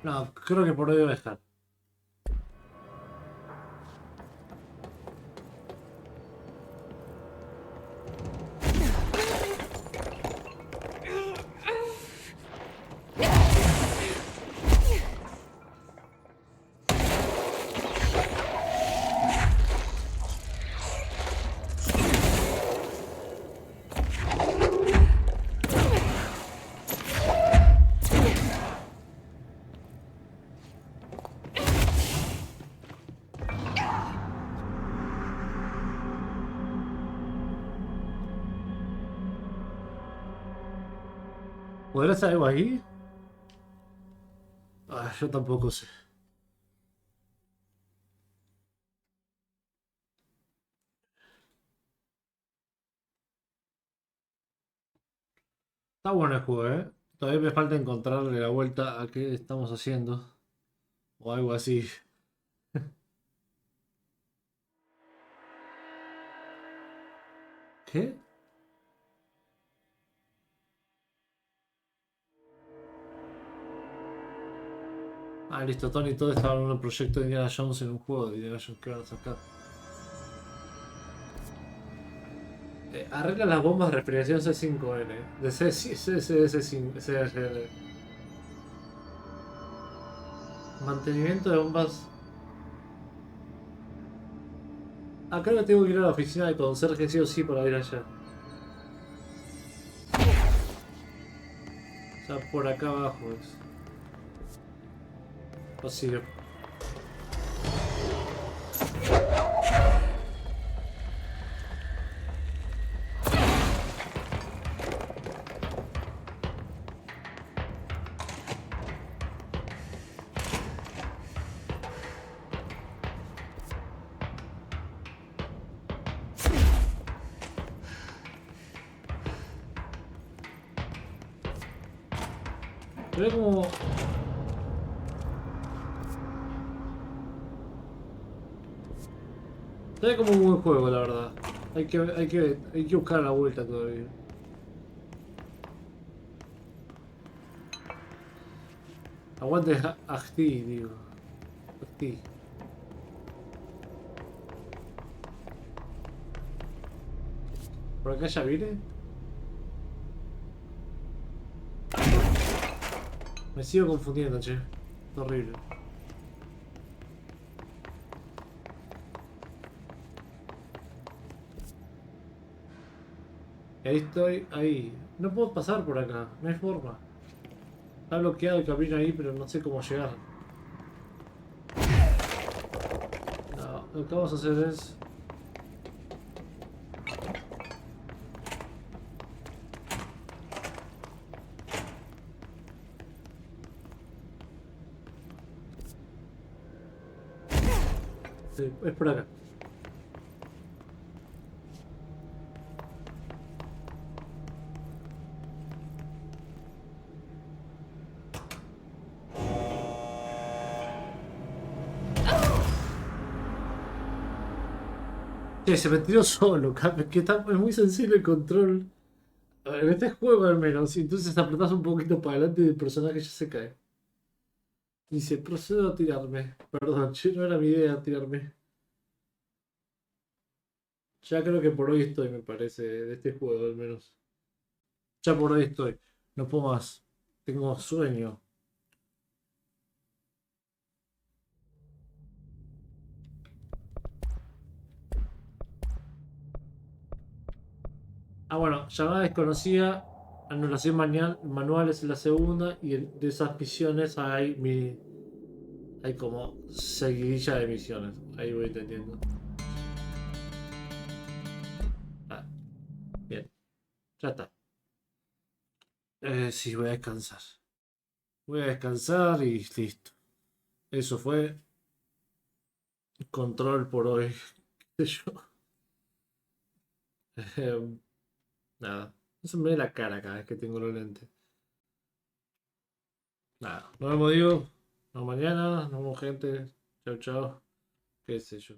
No, creo que por hoy voy a dejar. ¿Podrá hacer algo ahí? Ah, yo tampoco sé. Está bueno el juego, ¿eh? Todavía me falta encontrarle la vuelta a qué estamos haciendo. O algo así. ¿Qué? Ah, listo, Tony y todo estaban en un proyecto de Indiana Jones en un juego de Indiana Jones que van a sacar. Arregla las bombas de refrigeración C5N. De CSL. Mantenimiento de bombas. Ah, creo que tengo que ir a la oficina de conserje sí o sí para ir allá. O sea, por acá abajo es. O sigue. Pero como... Se ve como un buen juego, la verdad. Hay que buscar la vuelta todavía. Aguante Ahti, digo. Ahti. ¿Por acá ya vine? Me sigo confundiendo, che. Es horrible. Y ahí estoy, ahí. No puedo pasar por acá, no hay forma. Está bloqueado el camino ahí, pero no sé cómo llegar. No, lo que vamos a hacer es... Sí, es por acá. Che, se me tiró solo, que es muy sensible el control. A ver, en este juego al menos, y entonces apretás un poquito para adelante y el personaje ya se cae. Dice, procedo a tirarme. Perdón, che, no era mi idea tirarme. Ya creo que por hoy estoy, me parece, de este juego al menos. Ya por hoy estoy. No puedo más. Tengo sueño. Ah, bueno, llamada desconocida. Anulación manual es la segunda. Y de esas misiones hay como seguidilla de misiones. Ahí voy entendiendo. Ah, bien. Ya está. Sí, voy a descansar. Voy a descansar y listo. Eso fue control por hoy. ¿Qué sé yo? Nada. No se me ve la cara cada vez que tengo los lentes. Nada. Nos vemos, digo. Nos vemos mañana. Nos vemos, gente. Chao, chao. Qué sé yo.